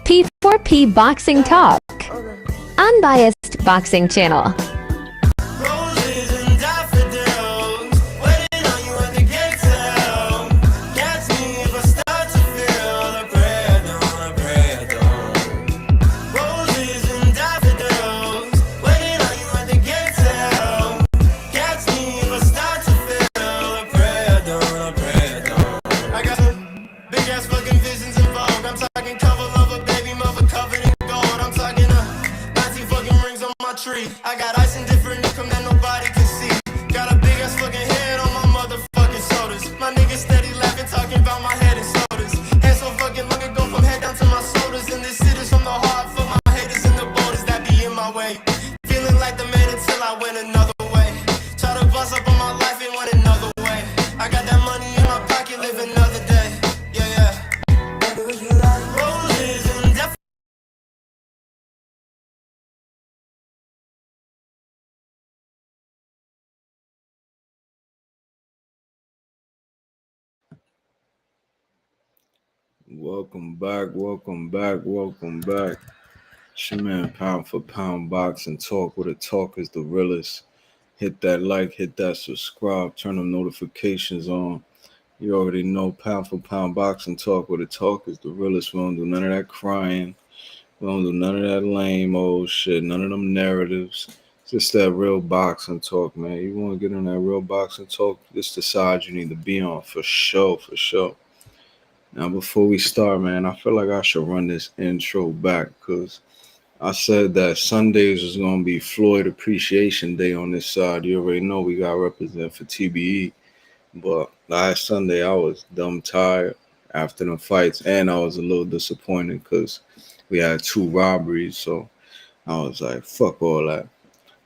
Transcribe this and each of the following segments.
P4P Boxing Talk, unbiased boxing channel. I got ice in different income that nobody can see. Got a big ass fucking head on my motherfucking shoulders. My niggas steady laughing, talking about my head and shoulders. Hands so fucking long ago from head down to my shoulders. And this shit is from the heart for my haters and the borders that be in my way. Feeling like the man until I went another way. Try to bust up on my life and went another way. I got that money in my pocket, live another day. Yeah, yeah. Roses and death. Welcome back. It's your man, Pound for Pound Boxing Talk, where the talk is the realest. Hit that like, hit that subscribe, turn the notifications on. You already know Pound for Pound Boxing Talk, where the talk is the realest. We don't do none of that crying. We don't do none of that lame old shit, none of them narratives. It's just that real boxing talk, man. You want to get in that real boxing talk, this the side you need to be on, for sure. Now, before we start, man, I feel like I should run this intro back because I said that Sundays was going to be Floyd Appreciation Day on this side. You already know we got represent for TBE. But last Sunday, I was dumb tired after the fights, and I was a little disappointed because we had 2 robberies. So I was like, fuck all that.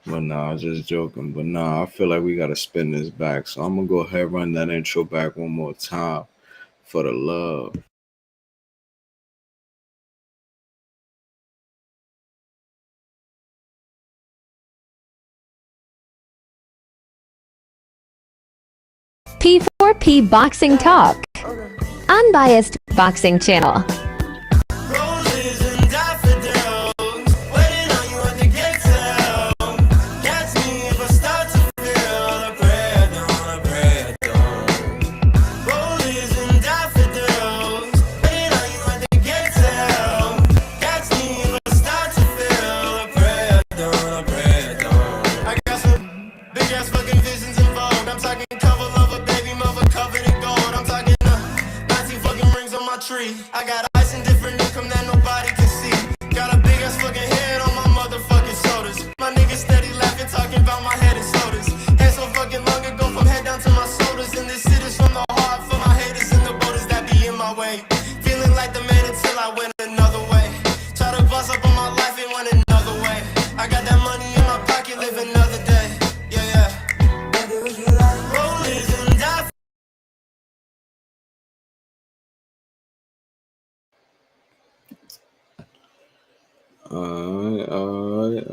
But nah, I was just joking. But nah, I feel like we got to spin this back. So I'm going to go ahead and run that intro back one more time. For the love. P4P Boxing Talk, unbiased boxing channel. I got ice in different income that nobody can see. Got a big ass fucking head on my motherfucking shoulders. My niggas steady laughing, talking about my head and shoulders. Hands so fucking long ago from head down to my shoulders. And this shit is from the heart for my haters and the borders that be in my way. Feeling like the man until I went another way. Try to bust up on my life and went another way. I got that money in my pocket, live another day. Yeah, yeah. Rollers and die. Alright,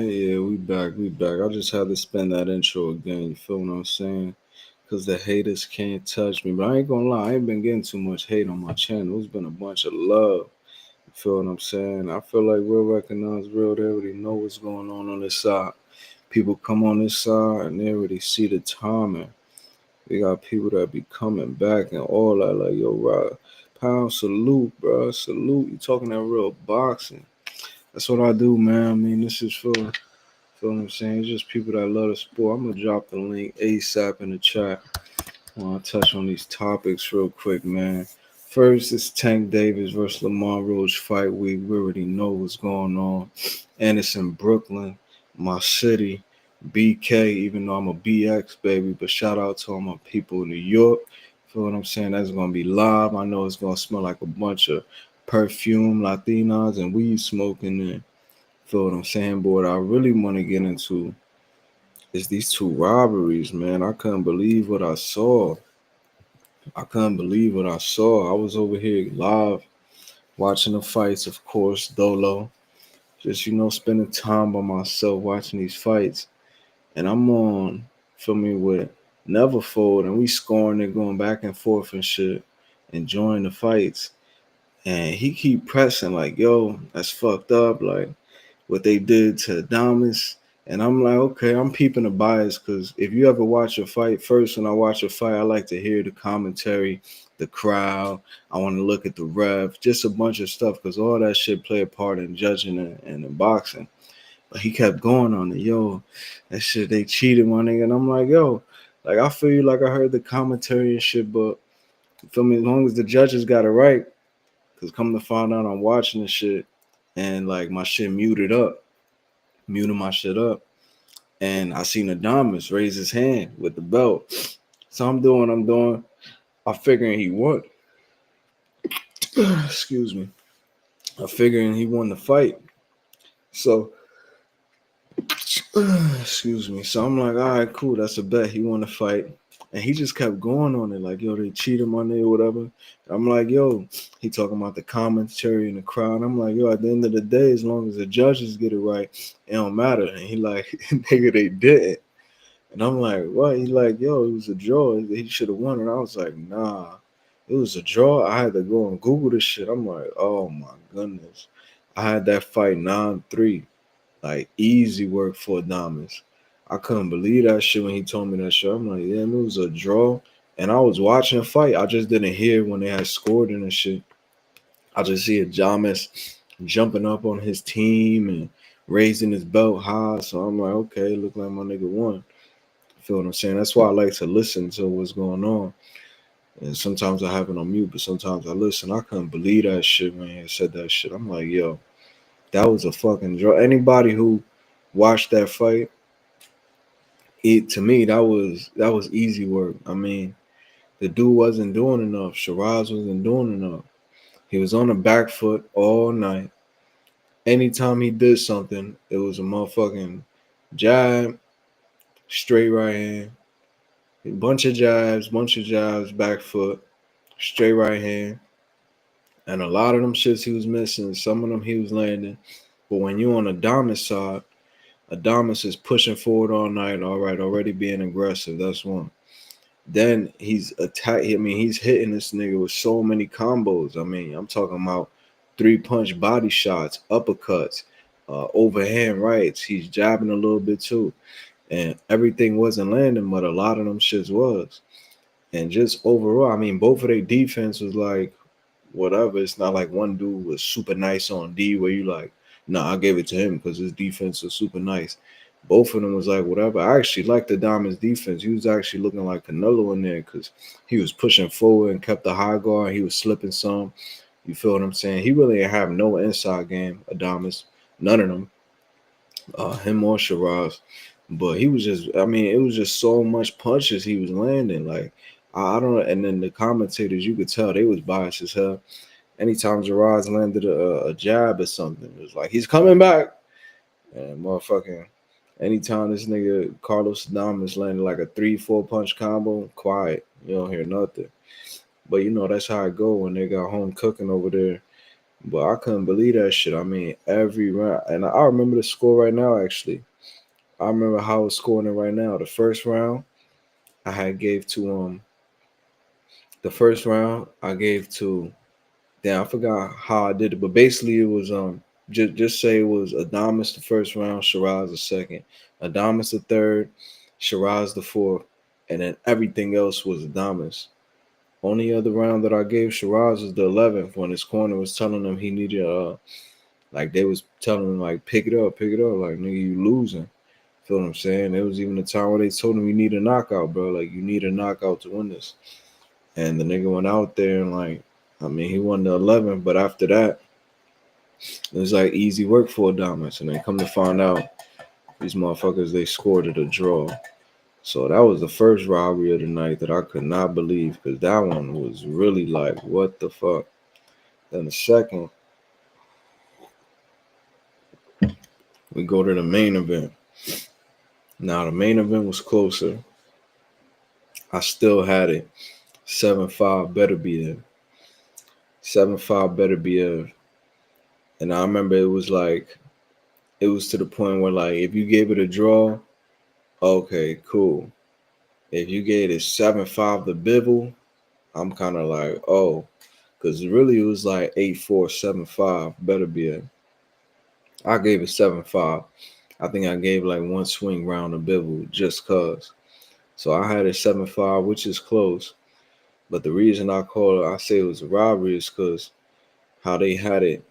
yeah, we back. I just had to spin that intro again, you feel what I'm saying? Because the haters can't touch me. But I ain't gonna lie, I ain't been getting too much hate on my channel. It's been a bunch of love. You feel what I'm saying? I feel like real recognize real. They already know what's going on this side. People come on this side and they already see the timing. We got people that be coming back and all that, like, yo, right, Pound, salute, bro, salute. You talking that real boxing. That's what I do, man. I mean, this is feel what I'm saying? It's just people that love the sport. I'm gonna drop the link ASAP in the chat. I want to touch on these topics real quick, man. First, it's Tank Davis versus Lamont Roach fight week. We already know what's going on. And it's in Brooklyn, my city, BK, even though I'm a BX, baby. But shout out to all my people in New York. Feel what I'm saying? That's going to be live. I know it's going to smell like a bunch of perfume, Latinas, and weed smoking. And feel what I'm saying? But what I really want to get into is these 2 robberies, man. I couldn't believe what I saw. I was over here live watching the fights, of course, dolo. Just, spending time by myself watching these fights. And I'm on, feel me, with Neverfold, and we scoring and going back and forth and shit, enjoying the fights. and he keep pressing like, yo, that's fucked up, like what they did to Adamas. And I'm like, okay, I'm peeping the bias because if you ever watch a fight, first when I watch a fight, I like to hear the commentary, the crowd. I want to look at the ref, just a bunch of stuff because all that shit play a part in judging and in boxing. But he kept going on it, yo, that shit, they cheated, my nigga. And I'm like, yo, like I feel you, like I heard the commentary and shit, but you feel me, as long as the judges got it right, because come to find out I'm watching the shit and like my shit muted my shit up. And I seen Adamas raise his hand with the belt. So I'm doing. I figuring he won. Excuse me. I figuring he won the fight. So, excuse me. So I'm like, all right, cool. That's a bet. He won the fight. And he just kept going on it. Like, yo, they cheated on it or whatever. And I'm like, yo, he talking about the commentary in the crowd. I'm like, yo, at the end of the day, as long as the judges get it right, it don't matter. And he like, nigga, they didn't. And I'm like, what? He like, yo, it was a draw. He should have won. And I was like, nah, it was a draw. I had to go and Google this shit. I'm like, oh my goodness. I had that fight 9-3. Like, easy work for Adamas. I couldn't believe that shit when he told me that shit. I'm like, yeah, it was a draw. And I was watching the fight. I just didn't hear when they had scored in and shit. I just see Adamas jumping up on his team and raising his belt high. So I'm like, okay, look like my nigga won. Feel what I'm saying? That's why I like to listen to what's going on. And sometimes I have it on mute, but sometimes I listen. I couldn't believe that shit when he said that shit. I'm like, yo, that was a fucking draw. Anybody who watched that fight, to me, that was easy work. I mean, the dude wasn't doing enough. Shiraz wasn't doing enough. He was on the back foot all night. Anytime he did something, it was a motherfucking jab, straight right hand, a bunch of jabs, back foot, straight right hand. And a lot of them shits he was missing. Some of them he was landing. But when you on Adamas side, Adamas is pushing forward all night. All right, already being aggressive. That's one. Then he's he's hitting this nigga with so many combos. I mean, I'm talking about 3-punch body shots, uppercuts, overhand rights. He's jabbing a little bit too. And everything wasn't landing, but a lot of them shits was. And just overall, I mean, both of their defense was like, whatever. It's not like one dude was super nice on D where you like, nah, I gave it to him because his defense was super nice. Both of them was like, whatever. I actually liked the Diamond's defense. He was actually looking like Canelo in there because he was pushing forward and kept the high guard. He was slipping some. You feel what I'm saying? He really didn't have no inside game, Adamas. None of them. Him or Shiraz. But he was just, I mean, it was just so much punches he was landing. Like, I don't know. And then the commentators, you could tell they was biased as hell. Anytime Shiraz landed a jab or something, it was like, he's coming back. And motherfucking, anytime this nigga Carlos Adames landed like a 3-4 punch combo, quiet. You don't hear nothing. But you know, that's how it go when they got home cooking over there. But I couldn't believe that shit. I mean, every round. And I remember the score right now, actually. I remember how I was scoring it right now. The first round, I had gave to the first round I gave to, damn, I forgot how I did it, but basically it was just say it was Adamas the first round, Shiraz the second, Adamas the third, Shiraz the fourth, and then everything else was Adamas. Only other round that I gave Shiraz was the 11th when his corner was telling him he needed like they was telling him like pick it up, like nigga you losing. Feel what I'm saying? There was even a time where they told him you need a knockout, bro. Like you need a knockout to win this. And the nigga went out there and like, I mean, he won the 11th, but after that, it was like easy work for Adamas. And then come to find out, these motherfuckers, they scored at a draw. So that was the first robbery of the night that I could not believe because that one was really like, what the fuck? Then the second, we go to the main event. Now, the main event was closer. I still had it. 7-5 better be there. 7-5 better be there. And I remember it was like, it was to the point where like, if you gave it a draw, okay, cool. If you gave it 7-5 the Bivol, I'm kind of like, oh, Because really it was like 8-4, 7-5. Better be a. I gave it 7-5. I think I gave like one swing round to Bivol just cause. So I had it 7-5, which is close. But the reason I say it was a robbery is because how they had it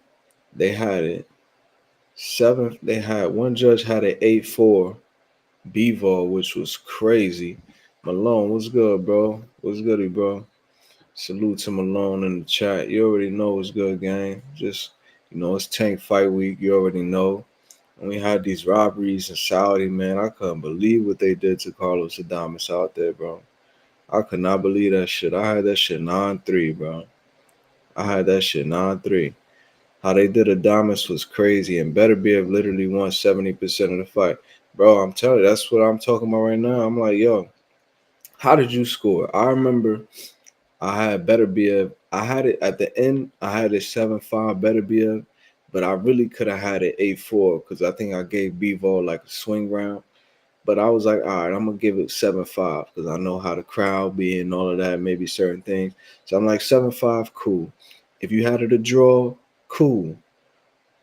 they had one judge had an 8-4 B-Vol, which was crazy. Malone, what's good, bro? What's goody, bro? Salute to Malone in the chat. You already know what's good, gang. Just, it's tank fight week. You already know. And we had these robberies in Saudi, man. I couldn't believe what they did to Carlos Adames out there, bro. I could not believe that shit. I had that shit 9-3, bro. I had that shit 9-3. How they did Adames was crazy, and Better Be have literally won 70% of the fight. Bro, I'm telling you, that's what I'm talking about right now. I'm like, yo, how did you score? I remember I had Better Be I had it at the end, I had it 7-5 Better Be, but I really could have had it 8-4 because I think I gave B-Vol like a swing round. But I was like, all right, I'm going to give it 7-5 because I know how the crowd be and all of that, maybe certain things. So I'm like, 7-5, cool. If you had it a draw, cool.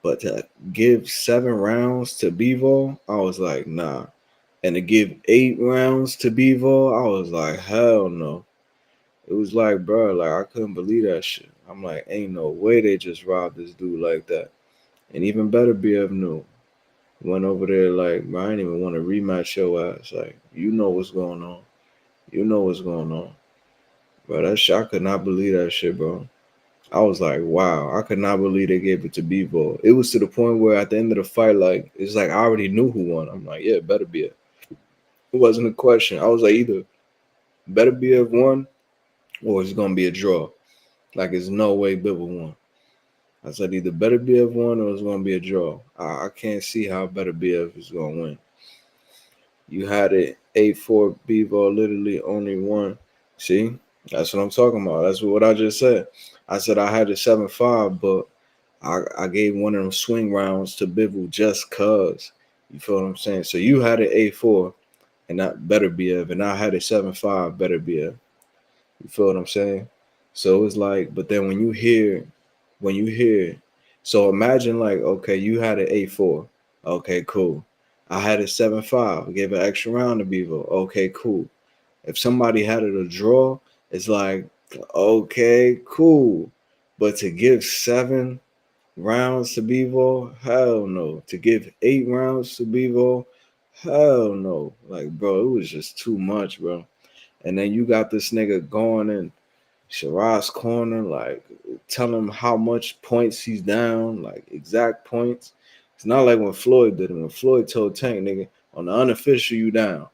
But to give 7 rounds to B-Vol, I was like, nah. And to give 8 rounds to B-Vol, I was like, hell no. It was like, bro, like, I couldn't believe that shit. I'm like, ain't no way they just robbed this dude like that. And even better, BF knew. Went over there like, bro, I didn't even want to rematch your ass. Like, you know what's going on. You know what's going on. Bro, that shit, I could not believe that shit, bro. I was like, wow, I could not believe they gave it to B-Vol. It was to the point where at the end of the fight, like, it's like I already knew who won. I'm like, yeah, better be it. It wasn't a question. I was like, either better be a won or it's gonna be a draw. Like, there's no way Bivol won. I said either better be a won or it's gonna be a draw. I can't see how better be is gonna win. You had it 8-4 B-Vol, literally only one. See, that's what I'm talking about. That's what I just said. I said I had it 7-5, but I gave one of them swing rounds to Bivol just cause. You feel what I'm saying? So you had it 8-4 and that better be and I had it 7-5, better be You feel what I'm saying? So it's like, but then when you hear, so imagine like, okay, you had it 8-4. Okay, cool. I had it 7-5. I gave an extra round to Bivol. Okay, cool. If somebody had it a draw, it's like, okay, cool. But to give 7 rounds to Bivol, hell no. To give 8 rounds to Bivol, hell no. Like, bro, it was just too much, bro. And then you got this nigga going in Shiraz's corner, like, tell him how much points he's down, like, exact points. It's not like when Floyd did it. When Floyd told Tank, nigga, on the unofficial, you down.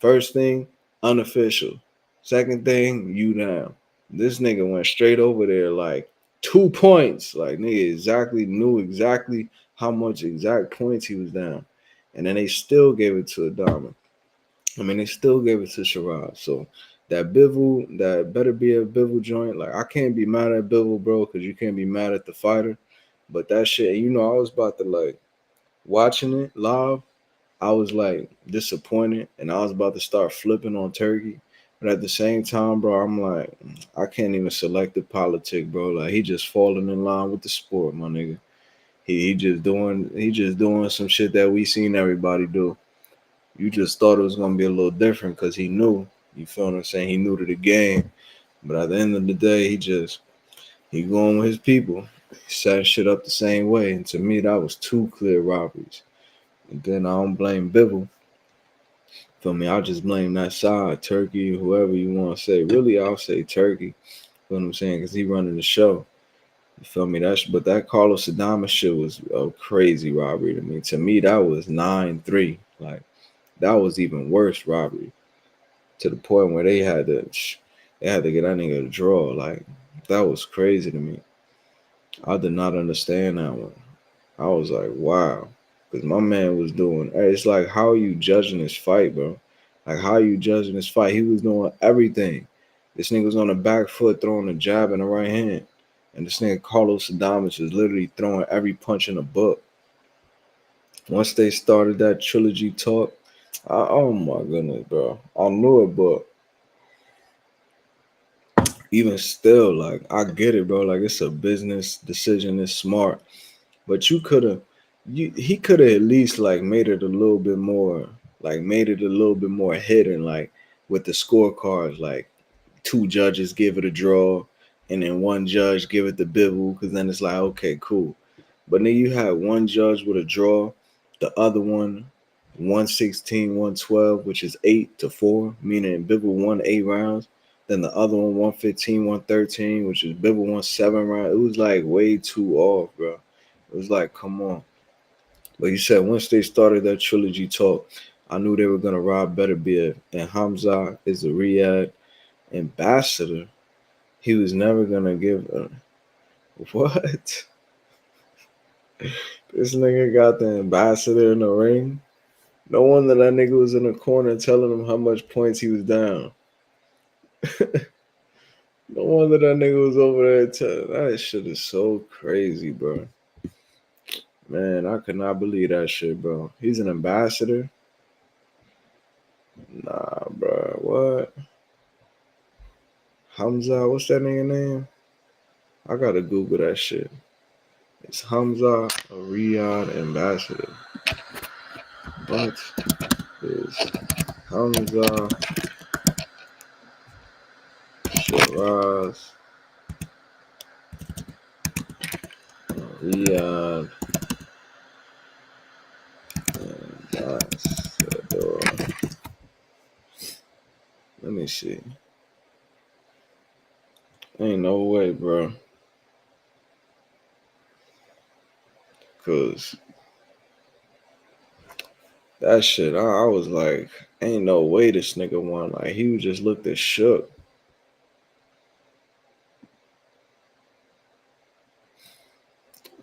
First thing, unofficial. Second thing, you down. This nigga went straight over there, like, 2 points. Like, nigga knew exactly how much exact points he was down. And then they still gave it to Adama. I mean, they still gave it to Shiraz. So that Bivol, that better be a Bivol joint. Like, I can't be mad at Bivol, bro, because you can't be mad at the fighter. But that shit, I was about to, like, watching it live, I was, like, disappointed, and I was about to start flipping on Turkey. But at the same time, bro, I'm like, I can't even select the politic, bro. Like, he just falling in line with the sport, my nigga. He just doing some shit that we seen everybody do. You just thought it was gonna be a little different because he knew. You feel what I'm saying? He knew to the game. But at the end of the day, he going with his people. He set shit up the same way. And to me, that was 2 clear robberies. And then I don't blame Bivol. Feel me? I'll just blame that side, Turkey, whoever you want to say. Really, I'll say Turkey. Feel what I'm saying? Because he running the show. You feel me? But that Carlos Adames shit was a crazy robbery to me. To me, that was 9-3. Like, that was even worse robbery, to the point where they had to get that nigga to draw. Like, that was crazy to me. I did not understand that one. I was like, wow, because my man was doing. It's like, how are you judging this fight, bro? Like, how are you judging this fight? He was doing everything. This nigga was on the back foot throwing a jab and a right hand, and this nigga Carlos Adames was literally throwing every punch in the book. Once they started that trilogy talk, oh my goodness, bro. I knew it, but even still, like I get it, bro. Like it's a business decision, it's smart. But he could have at least like made it a little bit more, like made it a little bit more hidden, like with the scorecards, like two judges give it a draw, and then one judge give it the bibble, because then it's like okay, cool. But then you had one judge with a draw, the other one 116, 112, which is 8-4, meaning Bibble won 8 rounds. Then the other one 115, 113, which is Bibble won 7 rounds. It was like way too off, bro. It was like, come on. But you said once they started that trilogy talk, I knew they were gonna rob Beterbiev. And Hamza is a Riyadh ambassador. He was never gonna give a what? This nigga got the ambassador in the ring. No wonder that nigga was in the corner telling him how much points he was down. No wonder that nigga was over there telling. That shit is so crazy, bro. Man, I could not believe that shit, bro. He's an ambassador? Nah, bro. What? Hamza, what's that nigga name? I gotta Google that shit. It's Hamza, a Riyadh ambassador. What is Hamza Shiraz Riyadh ambassador? Let me see. Ain't no way, bro. Cause that shit, I was like, ain't no way this nigga won. Like he just looked at shook.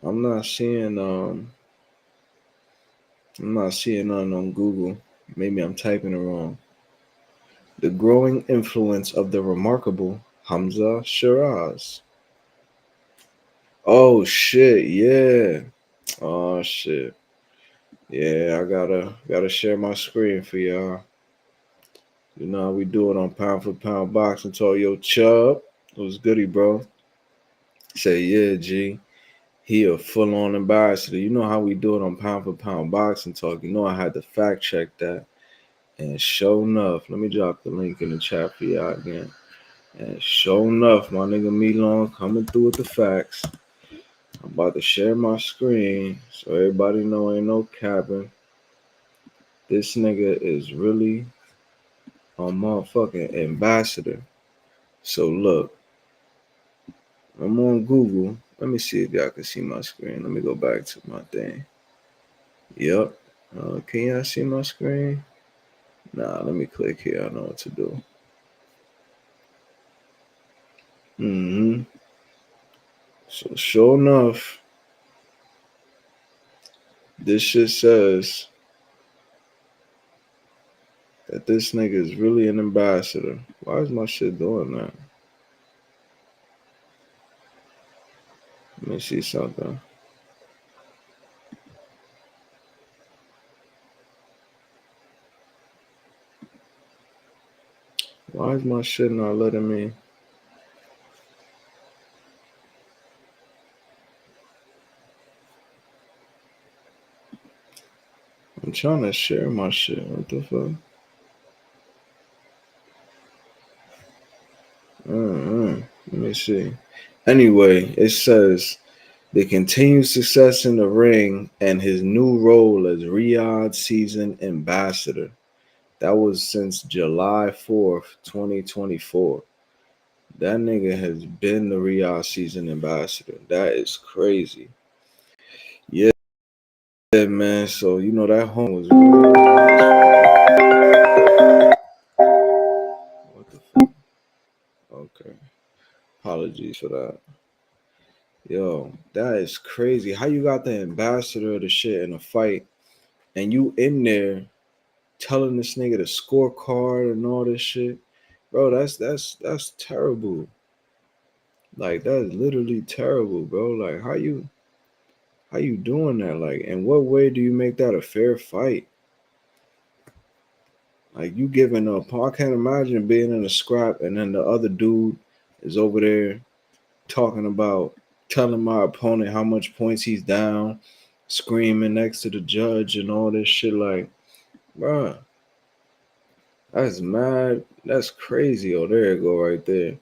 I'm not seeing nothing on Google. Maybe I'm typing it wrong. The growing influence of the remarkable Hamza Shiraz. Oh shit, yeah. Oh shit. Yeah, I gotta share my screen for y'all. You know how we do it on Pound for Pound Boxing Talk. Yo, Chubb, it was goody, bro. Say, yeah, G. He a full-on ambassador. You know how we do it on Pound for Pound Boxing Talk. You know I had to fact check that. And sure enough, let me drop the link in the chat for y'all again. And sure enough, my nigga Milon coming through with the facts. I'm about to share my screen so everybody know ain't no capping. This nigga is really a motherfucking ambassador. So look, I'm on Google. Let me see if y'all can see my screen. Let me go back to my thing. Yep. Can y'all see my screen? Nah, let me click here. I know what to do. So sure enough, this shit says that this nigga is really an ambassador. Why is my shit doing that? Let me see something. Why is my shit not letting me? I'm trying to share my shit. What the fuck? Let me see. Anyway, it says the continued success in the ring and his new role as Riyadh season ambassador. That was since July 4th, 2024. That nigga has been the Riyadh season ambassador. That is crazy. Yeah, man. So, you know, that home was what the fuck? Okay. Apologies for that. Yo, that is crazy. How you got the ambassador of the shit in a fight and you in there telling this nigga the scorecard and all this shit? Bro, that's terrible. Like that's literally terrible, bro. Like how you doing that? Like in what way do you make that a fair fight? Like you giving up. I can't imagine being in a scrap and then the other dude is over there talking about telling my opponent how much points he's down, screaming next to the judge and all this shit. Like, bruh, that's mad. That's crazy. Oh, there you go, right there.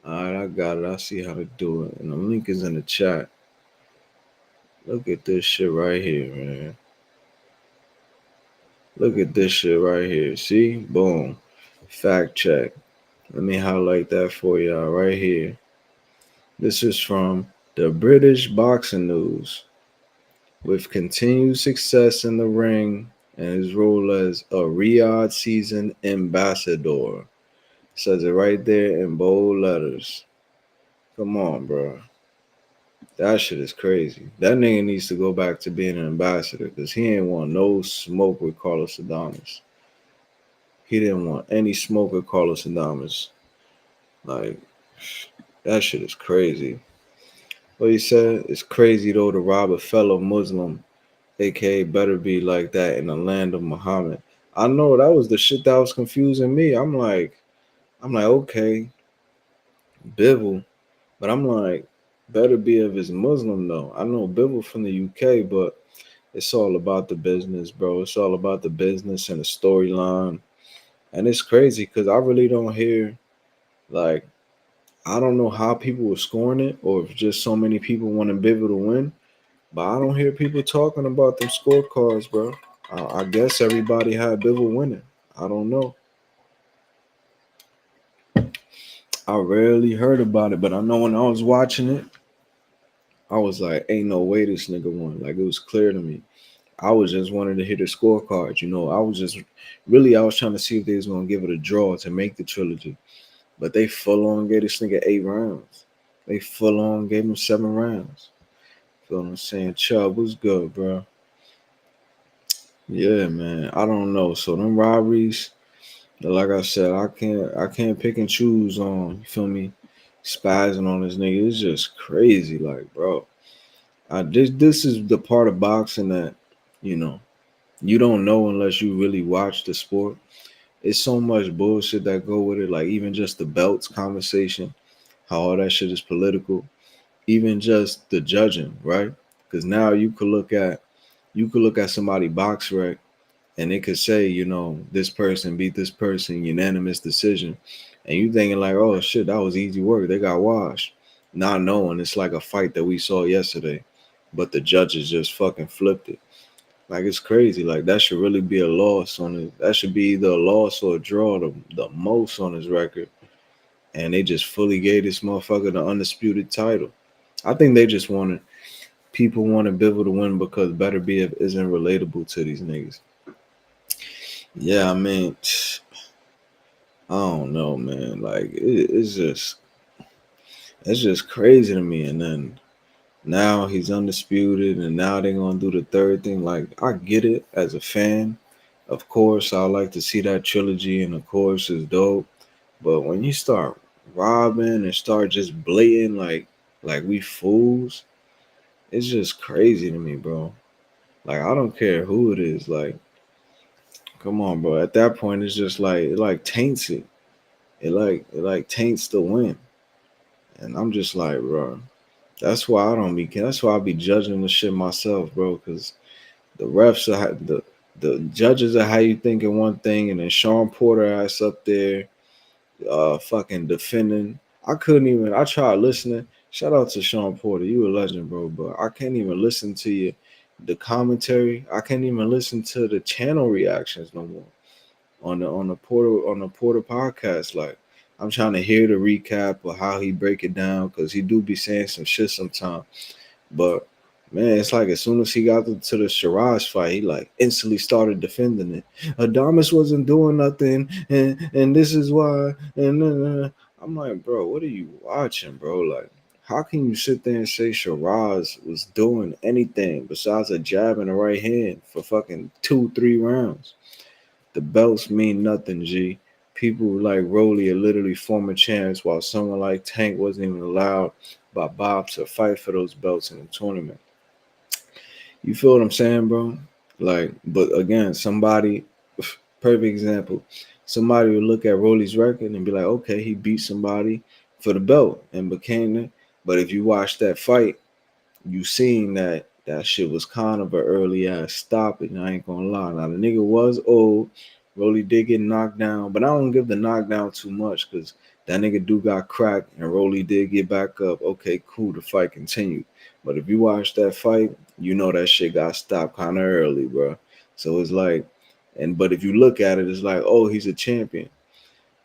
All right, I got it. I see how to do it. And the link is in the chat. Look at this shit right here, man. Look at this shit right here. See? Boom. Fact check. Let me highlight that for y'all right here. This is from the British Boxing News. With continued success in the ring and his role as a Riyadh season ambassador. Says it right there in bold letters. Come on, bro. That shit is crazy. That nigga needs to go back to being an ambassador because he ain't want no smoke with Carlos Adames. He didn't want any smoke with Carlos Adames. Like, that shit is crazy. What he said, it's crazy though to rob a fellow Muslim, aka better be like that in the land of Muhammad. I know that was the shit that was confusing me. I'm like, okay, Bivol, but I'm like, better be if it's Muslim though. I know Bivol from the UK, but it's all about the business, bro. It's all about the business and the storyline. And it's crazy because I really don't hear, like, I don't know how people were scoring it or if just so many people wanted Bivol to win, but I don't hear people talking about them scorecards, bro. I guess everybody had Bivol winning. I don't know. I rarely heard about it, but I know when I was watching it, I was like, ain't no way this nigga won. Like, it was clear to me. I was just wanting to hit the scorecard. I was just really, I was trying to see if they was going to give it a draw to make the trilogy. But they full on gave this nigga 8 rounds. They full on gave him 7 rounds. Feel what I'm saying? Chubb was good, bro. Yeah, man. I don't know. So them robberies, like I said, I can't pick and choose on, you feel me, spazzing on this nigga. It's just crazy. Like, bro. This is the part of boxing that, you know, you don't know unless you really watch the sport. It's so much bullshit that go with it. Like even just the belts conversation, how all that shit is political. Even just the judging, right? Because now you could look at somebody box rec and it could say, this person beat this person, unanimous decision. And you thinking like, oh shit, that was easy work. They got washed. Not knowing it's like a fight that we saw yesterday. But the judges just fucking flipped it. Like it's crazy. Like that should really be a loss on it. That should be either a loss or a draw, the most on his record. And they just fully gave this motherfucker the undisputed title. I think they just people wanted Bivol to win because Better BF isn't relatable to these niggas. Yeah, I mean, I don't know, man. Like it's just crazy to me. And then now he's undisputed, and now they're gonna do the third thing. Like I get it as a fan. Of course, I like to see that trilogy, and of course, it's dope. But when you start robbing and start just blatant like we fools, it's just crazy to me, bro. Like I don't care who it is. Like, come on, bro. At that point, it's just like it like taints it. It like taints the win. And I'm just like, bro. That's why I don't be. That's why I be judging the shit myself, bro. Because the refs are the judges are how you thinking one thing, and then Sean Porter ass up there, fucking defending. I tried listening. Shout out to Sean Porter. You a legend, bro. But I can't even listen to you. The commentary. I can't even listen to the channel reactions no more on the Porter podcast. Like I'm trying to hear the recap of how he break it down because he do be saying some shit sometimes. But man, it's like as soon as he got to the Shiraz fight, he like instantly started defending it. Adames wasn't doing nothing, and this is why. And I'm like, bro, what are you watching, bro? Like, how can you sit there and say Shiraz was doing anything besides a jab in the right hand for fucking 2-3 rounds? The belts mean nothing, G. People like Rolly are literally former champs, while someone like Tank wasn't even allowed by Bob to fight for those belts in the tournament. You feel what I'm saying, bro? Like, but again, perfect example. Somebody would look at Rolly's record and be like, okay, he beat somebody for the belt and became it. But if you watch that fight, you seen that shit was kind of an early ass stoppage. I ain't gonna lie. Now the nigga was old. Rolly did get knocked down, but I don't give the knockdown too much because that nigga do got cracked and Rolly did get back up. Okay, cool. The fight continued. But if you watch that fight, you know that shit got stopped kind of early, bro. So it's like, but if you look at it, it's like, oh, he's a champion.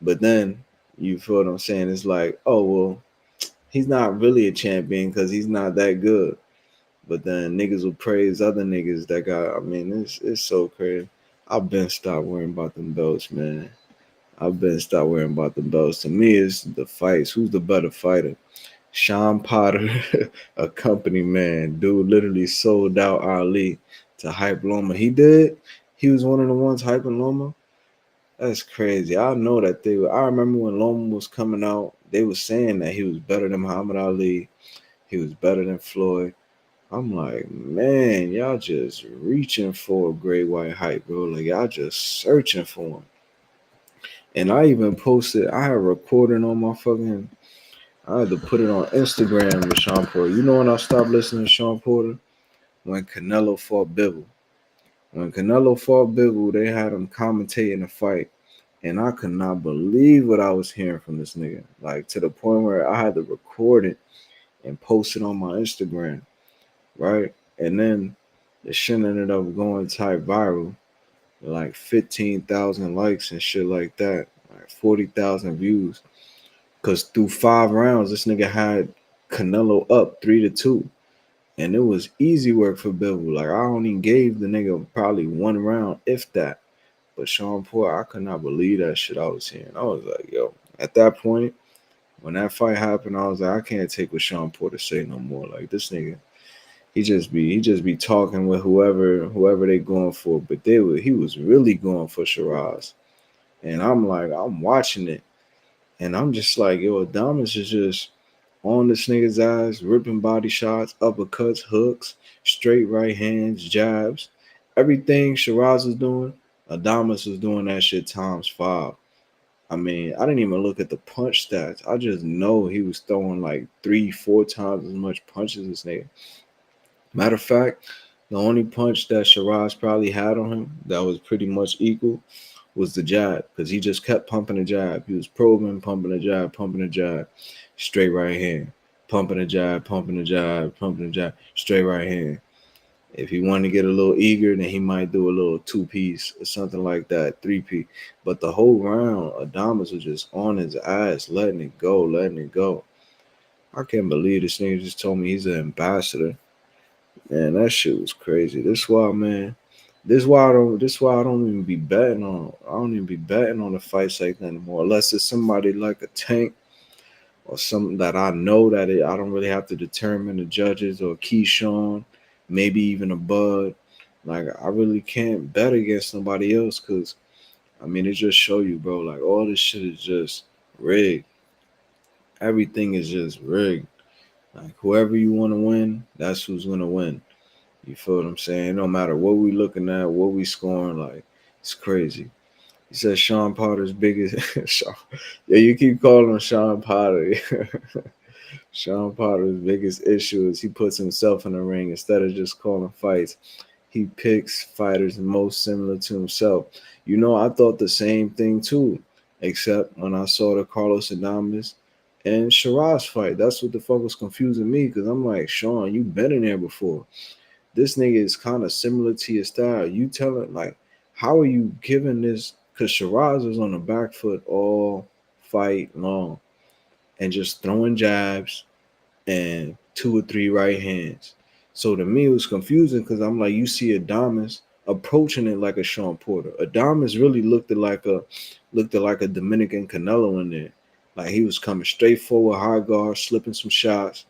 But then you feel what I'm saying? It's like, oh well, he's not really a champion because he's not that good. But then niggas will praise other niggas that got. I mean, it's so crazy. I've been stopped worrying about them belts, man. I've been stopped worrying about them belts. To me, it's the fights. Who's the better fighter? Sean Potter, a company man, dude, literally sold out Ali to hype Loma. He did. He was one of the ones hyping Loma. That's crazy. I know that they were. I remember when Loma was coming out, they were saying that he was better than Muhammad Ali. He was better than Floyd. I'm like, man, y'all just reaching for a great white hype, bro. Like y'all just searching for him. And I even posted, I had a recording on my fucking, I had to put it on Instagram with Sean Porter. You know when I stopped listening to Sean Porter? When Canelo fought Bivol. When Canelo fought Bivol, they had him commentating the fight. And I could not believe what I was hearing from this nigga. Like to the point where I had to record it and post it on my Instagram. Right? And then the shit ended up going type viral. Like 15,000 likes and shit like that. Like 40,000 views. Because through 5 rounds, this nigga had Canelo up 3-2. And it was easy work for Bivol. Like, I only gave the nigga probably 1 round, if that. But Sean Porter, I could not believe that shit I was hearing. I was like, yo, at that point, when that fight happened, I was like, I can't take what Sean Porter say no more. Like, this nigga, he just be talking with whoever they going for. But he was really going for Shiraz. And I'm like, I'm watching it. And I'm just like, yo, Adames is just on this nigga's eyes, ripping body shots, uppercuts, hooks, straight right hands, jabs. Everything Shiraz was doing, Adames was doing that shit times 5. I mean, I didn't even look at the punch stats. I just know he was throwing like 3-4 times as much punches as nigga. Matter of fact, the only punch that Shiraz probably had on him that was pretty much equal was the jab, because he just kept pumping the jab. He was probing, pumping the jab, straight right hand, pumping the jab, straight right hand. If he wanted to get a little eager, then he might do a little 2-piece or something like that, 3-piece. But the whole round, Adames was just on his ass, letting it go. I can't believe this nigga just told me he's an ambassador. Man, that shit was crazy. This is why, man. This is why I don't even be betting on. I don't even be betting on the fights like that anymore, unless it's somebody like a Tank or something that I know that I don't really have to determine the judges, or Keyshawn, maybe even a Bud. Like I really can't bet against somebody else, because I mean it just show you, bro. Like all this shit is just rigged. Everything is just rigged. Like whoever you want to win, that's who's gonna win. You feel what I'm saying? No matter what we looking at, what we scoring, like it's crazy. He said Sean Potter's biggest. Yeah, you keep calling him Sean Potter. Sean Potter's biggest issue is he puts himself in the ring instead of just calling fights. He picks fighters most similar to himself. You know, I thought the same thing too, except when I saw the Carlos Adames and Shiraz fight. That's what the fuck was confusing me, because I'm like, Sean, you've been in there before. This nigga is kind of similar to your style. You tell it, like, how are you giving this? Because Shiraz was on the back foot all fight long and just throwing jabs and 2 or 3 right hands. So to me, it was confusing, because I'm like, you see Adames approaching it like a Sean Porter. Adames really looked like a Dominican Canelo in there. Like he was coming straight forward, high guard, slipping some shots.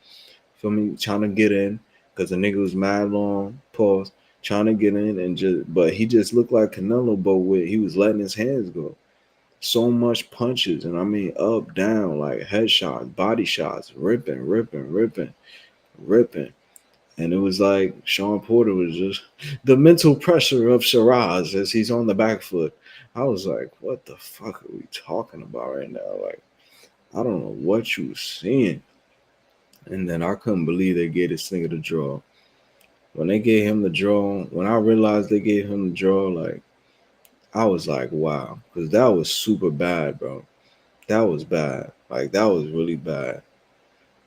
Feel me? Trying to get in, because the nigga was mad long, pause, trying to get in, but he just looked like Canelo, but he was letting his hands go. So much punches, and I mean up, down, like headshots, body shots, ripping. And it was like Sean Porter was just the mental pressure of Shiraz as he's on the back foot. I was like, what the fuck are we talking about right now? Like, I don't know what you was seeing. And then I couldn't believe they gave this nigga the draw. When they gave him the draw, when I realized they gave him the draw, like I was like, wow, because that was super bad, bro. That was bad. Like that was really bad.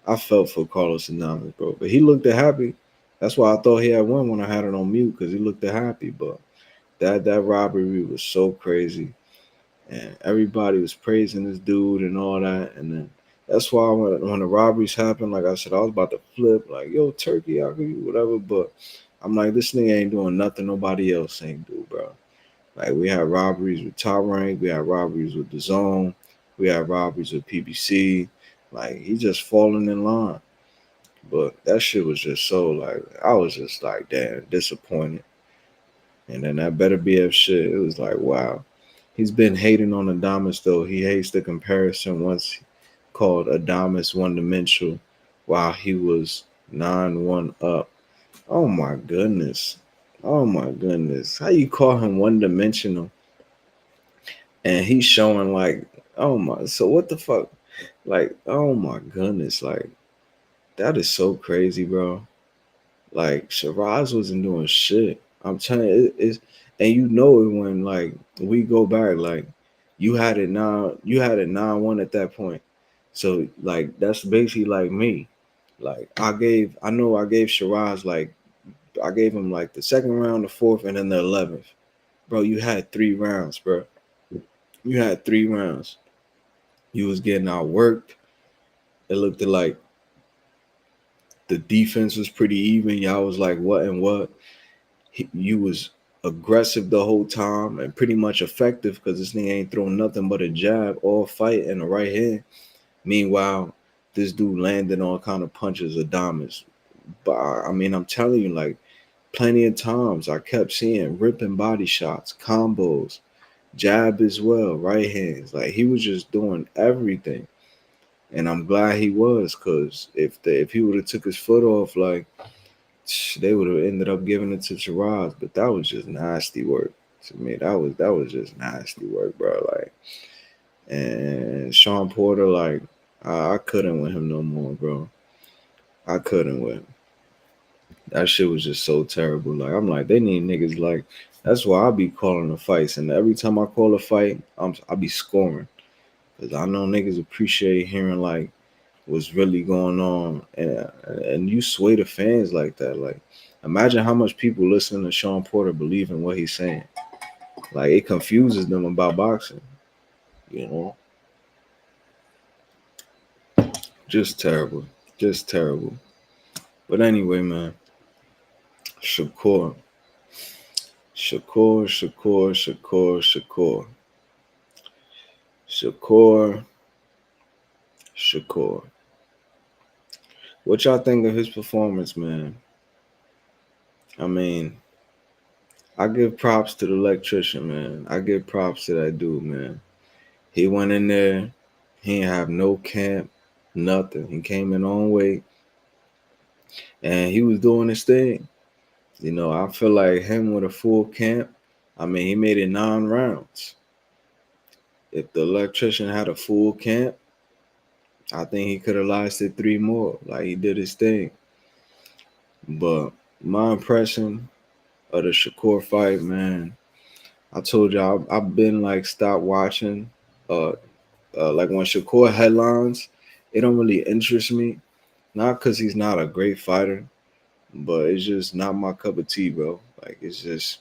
I felt for Carlos Adames, bro. But he looked happy. That's why I thought he had won when I had it on mute because he looked happy. But that robbery was so crazy, and everybody was praising this dude and all that. And then that's why when the robberies happened, like I said, I was about to flip, like, yo, Turkey, I could whatever. But I'm like, this nigga ain't doing nothing nobody else ain't do, bro. Like we had robberies with Top Rank, we had robberies with the Zone, we had robberies with PBC. Like he just falling in line. But that shit was just so like I was just like damn disappointed. And then that Better BF shit, it was like wow. He's been hating on Adamas though. He hates the comparison once called Adamas one dimensional while he was 9-1 up. Oh my goodness. Oh my goodness. How you call him one dimensional and he's showing like oh my so what the fuck? Like, oh my goodness, like that is so crazy, bro. Like Shiraz wasn't doing shit. I'm telling you, it's and you know it when like we go back, like you had it 9-1 at that point. So like that's basically like me. Like I gave Shiraz like I gave him like the second round, the fourth, and then the 11th. Bro, you had 3 rounds, bro. You had 3 rounds. You was getting outworked. It looked like the defense was pretty even. Y'all was like what and what. You was aggressive the whole time and pretty much effective because this nigga ain't throwing nothing but a jab all fight in the right hand. Meanwhile, this dude landed all kind of punches of Adamas. But I mean, I'm telling you, like plenty of times I kept seeing ripping body shots, combos, jab as well, right hands. Like he was just doing everything. And I'm glad he was, cause if he would have took his foot off, like they would have ended up giving it to Shiraz. But that was just nasty work to me. That was just nasty work, bro. Like and Sean Porter, like I couldn't with him no more, bro. I couldn't with him. That shit was just so terrible. Like I'm like they need niggas like that's why I be calling the fights, and every time I call a fight, I be scoring because I know niggas appreciate hearing like what's really going on, and you sway the fans like that. Like, imagine how much people listening to Sean Porter believe in what he's saying. Like, it confuses them about boxing. You know, just terrible, just terrible. But anyway, man, Shakur, Shakur, Shakur, Shakur, Shakur, Shakur, Shakur. What y'all think of his performance, man? I mean, I give props to the electrician, man. I give props to that dude, man. He went in there. He didn't have no camp, nothing. He came in on weight, and he was doing his thing. You know, I feel like him with a full camp. I mean, he made it 9 rounds. If the electrician had a full camp, I think he could have lasted 3 more. Like he did his thing. But my impression of the Shakur fight, man, I told y'all I've been like stopped watching. Like when Shakur headlines, it don't really interest me. Not because he's not a great fighter, but it's just not my cup of tea, bro. Like it's just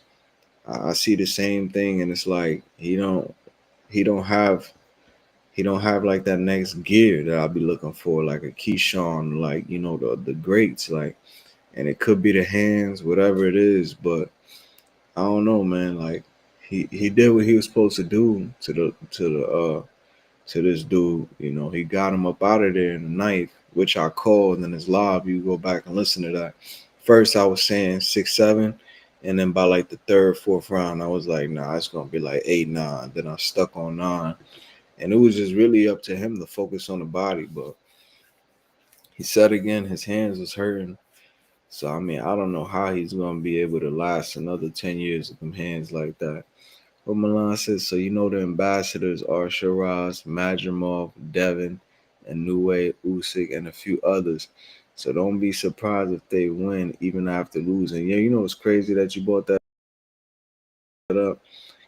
I see the same thing, and it's like he don't have he don't have like that next gear that I'll be looking for, like a Keyshawn, like you know the greats, like, and it could be the hands, whatever it is, but I don't know, man. Like he did what he was supposed to do to this dude. You know, he got him up out of there in the ninth, which I called in his live. You go back and listen to that. First, I was saying 6-7, and then by like the third, fourth round, I was like, nah, it's gonna be like 8-9. Then I stuck on 9, and it was just really up to him to focus on the body. But he said again, his hands was hurting. So I mean, I don't know how he's gonna be able to last another 10 years with them hands like that. But Milan says, so you know the ambassadors are Shiraz, Madrimov, Devin, and New Usyk, and a few others. So don't be surprised if they win even after losing. Yeah, you know it's crazy that you brought that up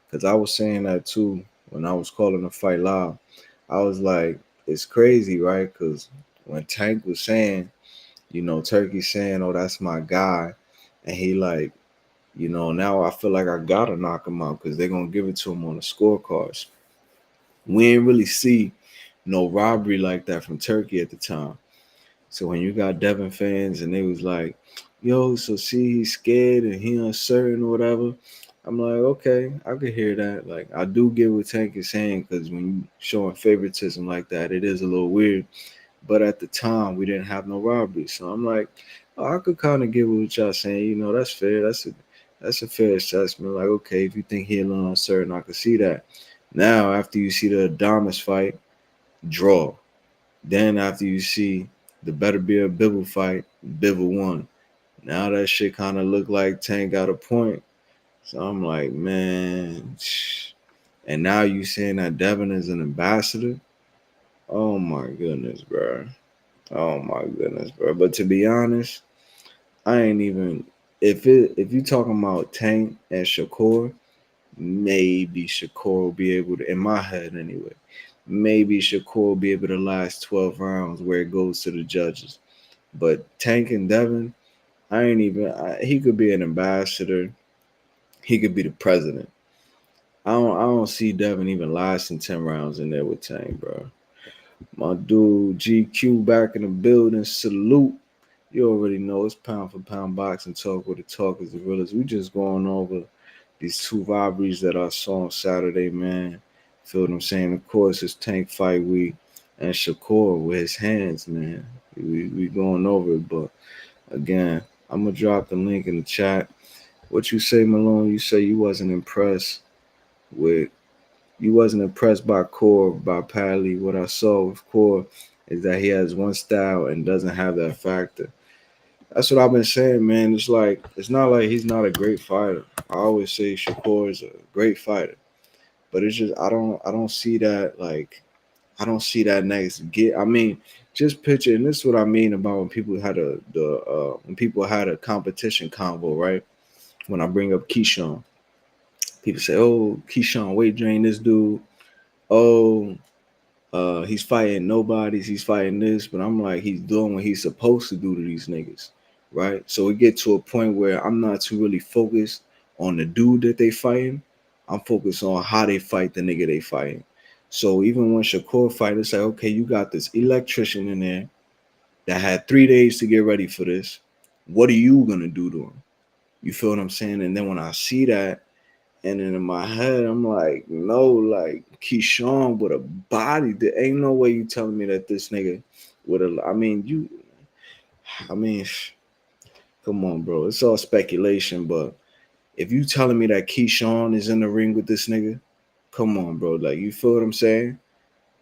because I was saying that too when I was calling the fight live. I was like, it's crazy, right? Because when Tank was saying, Turkey saying, "Oh, that's my guy," and he like, now I feel like I gotta knock him out because they're gonna give it to him on the scorecards. We ain't really see no robbery like that from Turkey at the time. So when you got Devin fans and they was like, "Yo, so see, he's scared and he uncertain or whatever," I'm like, okay, I could hear that. Like, I do get what Tank is saying because when you showing favoritism like that, it is a little weird. But at the time, we didn't have no robbery, so I'm like, oh, I could kind of get what y'all saying. That's fair. That's a fair assessment. Like, okay, if you think he a little uncertain, I could see that. Now, after you see the Adonis fight, draw. Then after you see the Better Be a Bibble fight, Bibble won. Now that shit kind of look like Tank got a point. So I'm like, man. And now you saying that Devin is an ambassador? Oh my goodness, bro. Oh my goodness, bro. But to be honest, I ain't even if you talking about Tank and Shakur, maybe Shakur will be able to, in my head anyway, maybe Shakur will be able to last 12 rounds where it goes to the judges. But Tank and Devin, he could be an ambassador. He could be the president. I don't see Devin even lasting 10 rounds in there with Tank, bro. My dude GQ back in the building. Salute. You already know it's pound for pound boxing talk where the talk is the realest. We just going over these two robberies that I saw on Saturday, man. Feel what I'm saying? Of course, it's Tank Fight Week and Shakur with his hands, man. We going over it, but again, I'm gonna drop the link in the chat. What you say, Malone? You say with you wasn't impressed by Core, by Padley. What I saw with Core is that he has one style and doesn't have that factor. That's what I've been saying, man. It's like it's not like he's not a great fighter. I always say Shakur is a great fighter, but it's just I don't see that like I don't see that next get. I mean, just picture, and this is what I mean about when people had when people had a competition convo, right? When I bring up Keyshawn, people say, "Oh, Keyshawn weight drain this dude." Oh, he's fighting nobodies. He's fighting this, but I'm like, he's doing what he's supposed to do to these niggas, right? So we get to a point where I'm not too really focused on the dude that they fighting. I'm focused on how they fight the nigga they fighting. So even when Shakur fight, it's like, okay, you got this electrician in there that had 3 days to get ready for this. What are you gonna do to him? You feel what I'm saying? And then when I see that, and then in my head, I'm like, no, like Keyshawn with a body. There ain't no way you telling me that this nigga with a. I mean, come on, bro. It's all speculation, but if you telling me that Keyshawn is in the ring with this nigga, come on, bro. Like, you feel what I'm saying?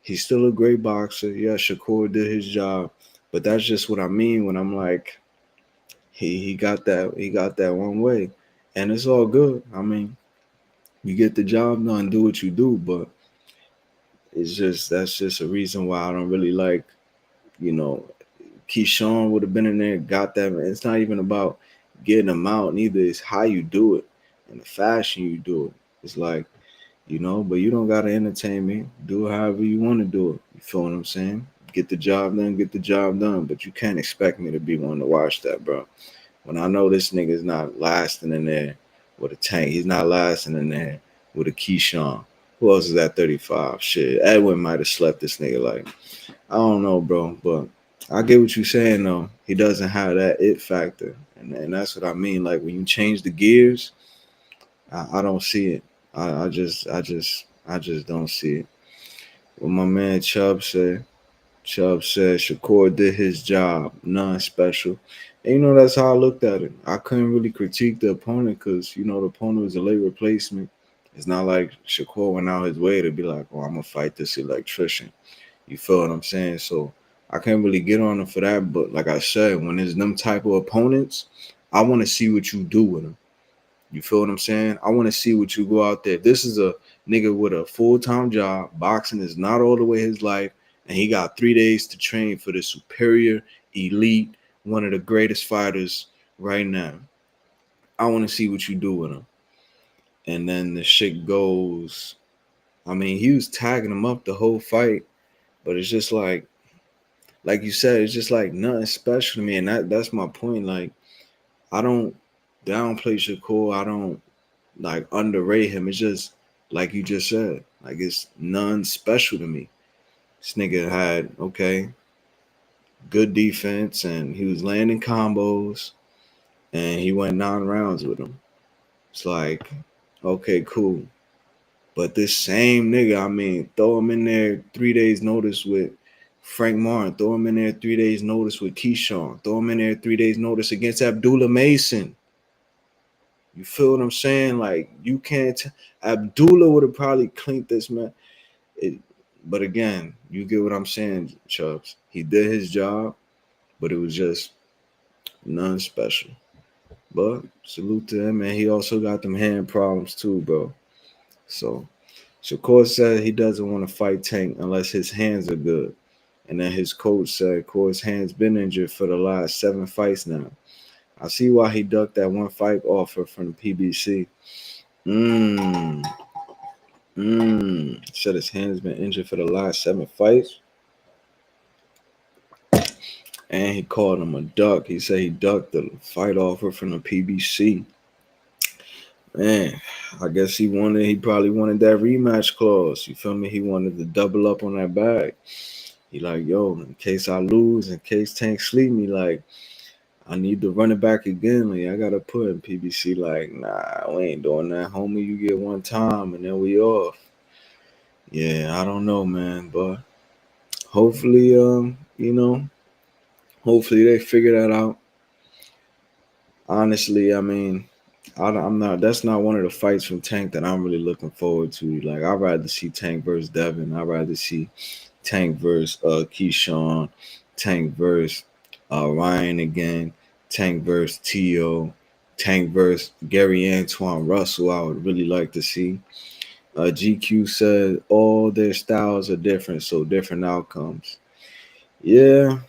He's still a great boxer. Yeah, Shakur did his job, but that's just what I mean when I'm like, he got that one way, and it's all good. I mean, you get the job done, do what you do, but that's just a reason why I don't really like, you know, Keyshawn would have been in there, got that. It's not even about getting them out, neither. It's how you do it and the fashion you do it. It's like, but you don't gotta entertain me. Do it however you want to do it. You feel what I'm saying? Get the job done, get the job done. But you can't expect me to be one to watch that, bro. When I know this nigga's not lasting in there with a Tank, he's not lasting in there with a Keyshawn. Who else is at 35? Shit, Edwin might have slept this nigga. Like, I don't know, bro, but I get what you're saying though. He doesn't have that it factor, and that's what I mean. Like when you change the gears, I don't see it. I just don't see it. What my man Chubb said Shakur did his job, none special. And that's how I looked at it. I couldn't really critique the opponent because the opponent was a late replacement. It's not like Shakur went out his way to be like, "Oh, I'm gonna fight this electrician." You feel what I'm saying? So I can't really get on him for that. But like I said, when there's them type of opponents, I want to see what you do with them. You feel what I'm saying? I want to see what you go out there. This is a nigga with a full-time job. Boxing is not all the way his life. and he got 3 days to train for the superior, elite, one of the greatest fighters right now. I want to see what you do with him. And then the shit goes. I mean, he was tagging him up the whole fight, but it's just like you said, it's just like nothing special to me. And that's my point. Like, I don't downplay Shakur. I don't like underrate him. It's just like you just said, like it's none special to me. This nigga had good defense and he was landing combos and he went 9 rounds with him. It's like, okay, cool. But this same nigga, I mean, throw him in there 3 days notice with Frank Martin, throw him in there 3 days notice with Keyshawn, throw him in there 3 days notice against Abdullah Mason. You feel what I'm saying? Like, you can't. Abdullah would have probably clinked this, man. But again, you get what I'm saying, Chubbs. He did his job, but it was just none special. But salute to him, man. He also got them hand problems too, bro. So Shakur said he doesn't want to fight Tank unless his hands are good. And then his coach said, Shakur's hands been injured for the last 7 fights now. I see why he ducked that 1 fight offer from the PBC. Said his hands been injured for the last 7 fights. And he called him a duck. He said he ducked the fight offer from the PBC. Man, I guess he probably wanted that rematch clause. You feel me? He wanted to double up on that bag. He like, yo, in case I lose, in case Tank sleep me, like, I need to run it back again. Like, I gotta put in PBC. Like, nah, we ain't doing that, homie. You get 1 time and then we off. Yeah, I don't know, man, but hopefully, hopefully they figure that out. Honestly, I mean, I'm not. That's not one of the fights from Tank that I'm really looking forward to. Like, I'd rather see Tank versus Devin. I'd rather see Tank versus Keyshawn. Tank versus Ryan again. Tank versus T.O. Tank versus Gary Antoine Russell. I would really like to see. GQ said all their styles are different, so different outcomes. Yeah,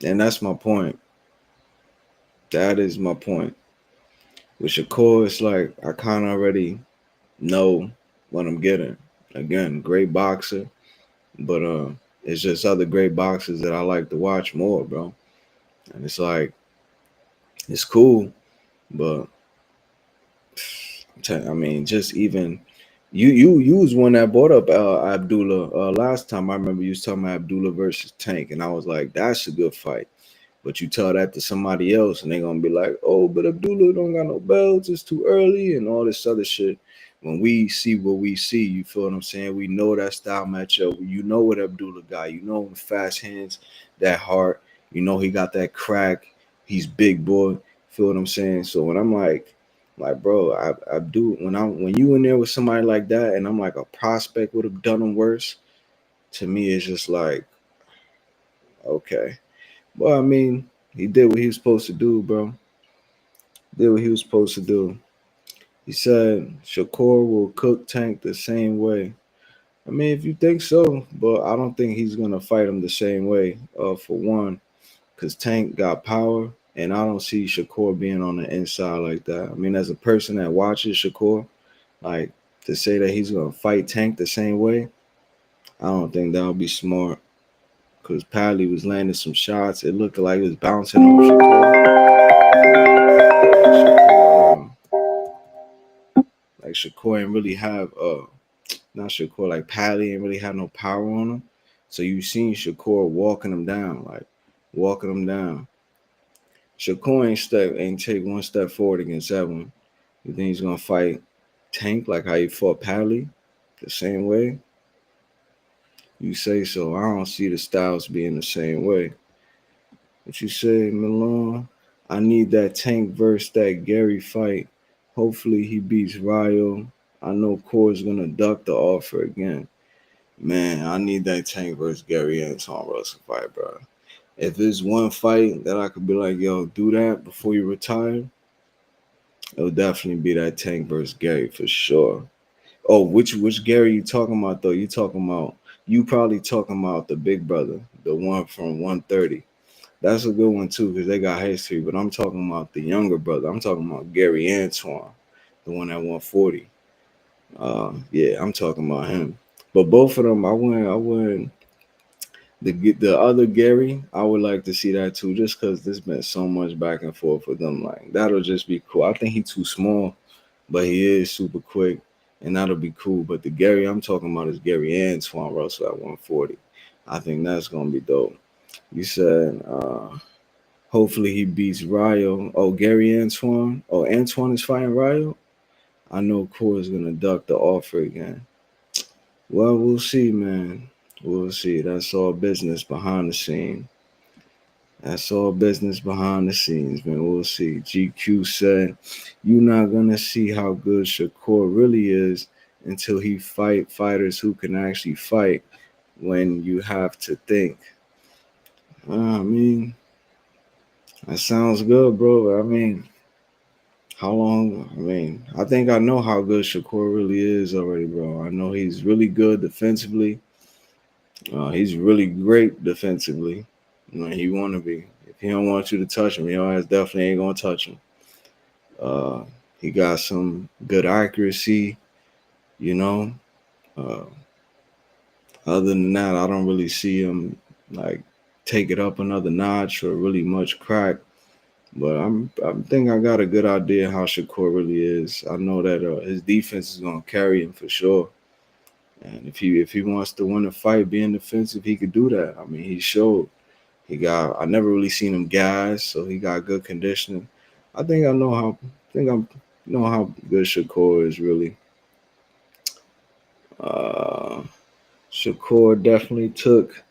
and that's my point. That is my point. With Shakur, it's like I kind of already know what I'm getting. Again, great boxer, but it's just other great boxers that I like to watch more, bro. And it's like, it's cool, but I mean, just even you was one that brought up Abdullah last time. I remember you was talking about Abdullah versus Tank, and I was like, that's a good fight. But you tell that to somebody else, and they're gonna be like, oh, but Abdullah don't got no belts, it's too early, and all this other shit. When we see what we see, you feel what I'm saying? We know that style matchup. You know what Abdullah got. You know the fast hands, that heart. You know he got that crack. He's big boy. Feel what I'm saying? So when I'm like, bro, when you in there with somebody like that, and I'm like, a prospect would have done him worse. To me, it's just like, okay. Well, I mean, he did what he was supposed to do, bro. Did what he was supposed to do. He said Shakur will cook Tank the same way. I mean, if you think so, but I don't think he's gonna fight him the same way. For one, because Tank got power, and I don't see Shakur being on the inside like that. I mean, as a person that watches Shakur, like, to say that he's gonna fight Tank the same way, I don't think that would be smart. Because Padley was landing some shots. It looked like it was bouncing off Shakur. Like Shakur ain't really have not Shakur, like Padley ain't really have no power on him. So you seen Shakur walking him down. Shakur ain't take 1 step forward against that one. You think he's gonna fight Tank like how he fought Padley? The same way? You say so. I don't see the styles being the same way. What you say, Milan? I need that Tank versus that Gary fight. Hopefully he beats Ryo. I know Core's gonna duck the offer again. Man, I need that Tank versus Gary Antoine Russell fight, bro. If there's one fight that I could be like, yo, do that before you retire, it'll definitely be that Tank versus Gary for sure. Oh, which Gary you talking about though? You talking about You probably talking about the big brother, the one from 130. That's a good one too, because they got history. But I'm talking about the younger brother. I'm talking about Gary Antoine, the one at 140. Yeah, I'm talking about him. But both of them, I wouldn't. The other Gary, I would like to see that too, just because there's been so much back and forth with them. Like that'll just be cool. I think he's too small, but he is super quick, and that'll be cool. But the Gary I'm talking about is Gary Antoine Russell at 140. I think that's gonna be dope. You said hopefully he beats Ryo. Oh, Gary Antoine. Oh, Antoine is fighting Ryo. I know Core is gonna duck the offer again. Well, we'll see, man. We'll see. That's all business behind the scene. That's all business behind the scenes, man. We'll see. GQ said, "You're not gonna see how good Shakur really is until he fight fighters who can actually fight. When you have to think." I mean, that sounds good, bro. I mean, how long? I mean, I think I know how good Shakur really is already, bro. I know he's really good defensively. He's really great defensively. When he want to be. If he don't want you to touch him, your ass definitely ain't gonna touch him. Uh, he got some good accuracy, you know. Uh, Other than that, I don't really see him like take it up another notch or really much crack. But I think I got a good idea how Shakur really is. I know that his defense is gonna carry him for sure. And if he wants to win a fight being defensive, he could do that. I mean, he showed. I never really seen him gas, so he got good conditioning. I think I know how good Shakur is really. Uh, Shakur definitely took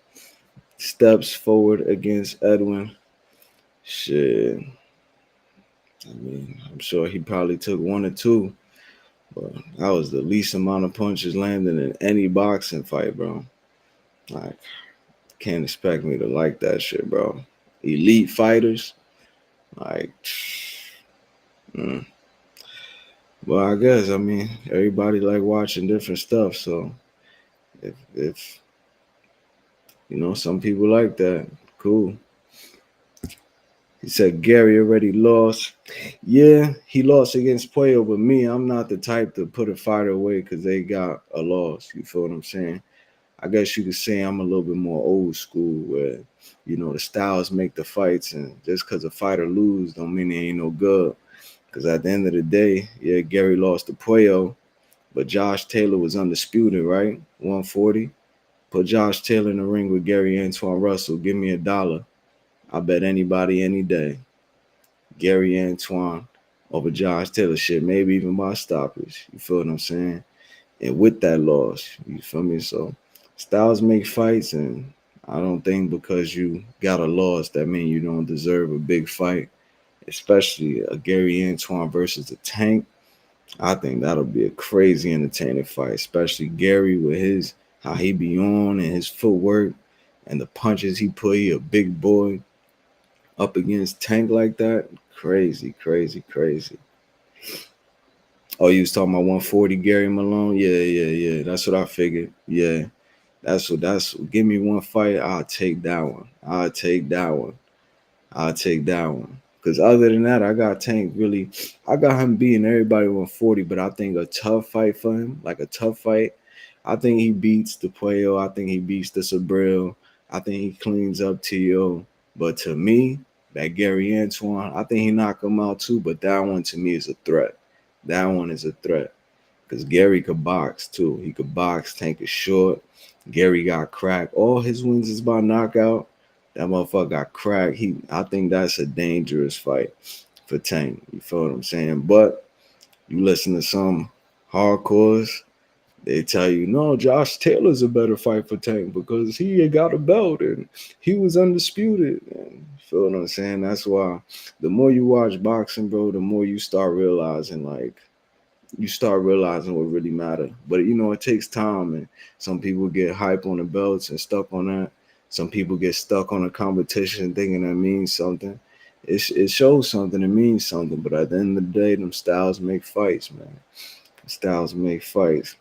steps forward against Edwin. Shit, I mean, I'm sure he probably took one or two, but that was the least amount of punches landed in any boxing fight, bro. Like, can't expect me to like that shit, bro. Elite fighters, like, mm. Well, I guess I mean everybody like watching different stuff, so if some people like that, cool. He said Gary already lost. Yeah, he lost against Puello, but me, I'm not the type to put a fighter away because they got a loss. You feel what I'm saying? I guess you could say I'm a little bit more old school where, the styles make the fights, and just because a fighter lose don't mean they ain't no good. Because at the end of the day, yeah, Gary lost to Puello, but Josh Taylor was undisputed, right? 140. Put Josh Taylor in the ring with Gary Antoine Russell. Give me $1. I bet anybody any day. Gary Antoine over Josh Taylor, shit, maybe even by stoppage. You feel what I'm saying? And with that loss, you feel me? So styles make fights, and I don't think because you got a loss that means you don't deserve a big fight, especially a Gary Antoine versus the Tank. I think that'll be a crazy entertaining fight, especially Gary with his how he be on and his footwork and the punches he put. He a big boy up against Tank like that. Crazy, crazy, crazy. Oh, you was talking about 140 Gary Malone? Yeah. That's what I figured. Yeah. That's give me one fight, I'll take that one. I'll take that one. I'll take that one. Because other than that, I got him beating everybody 140, but I think a tough fight for him, like a tough fight, I think he beats the Puello. I think he beats the Sabril. I think he cleans up T.O. But to me, that Gary Antoine, I think he knocked him out too, but that one to me is a threat. That one is a threat. Because Gary could box too. He could box, Tank is short. Gary got cracked. All his wins is by knockout. That motherfucker got cracked. I think that's a dangerous fight for Tank. You feel what I'm saying? But you listen to some hardcores, they tell you, no, Josh Taylor's a better fight for Tank because he got a belt and he was undisputed. And you feel what I'm saying? That's why the more you watch boxing, bro, the more you start realizing what really matters. But it takes time, and some people get hype on the belts and stuck on that. Some people get stuck on a competition thinking that means something. It shows something, it means something. But at the end of the day, them styles make fights, man. Styles make fights.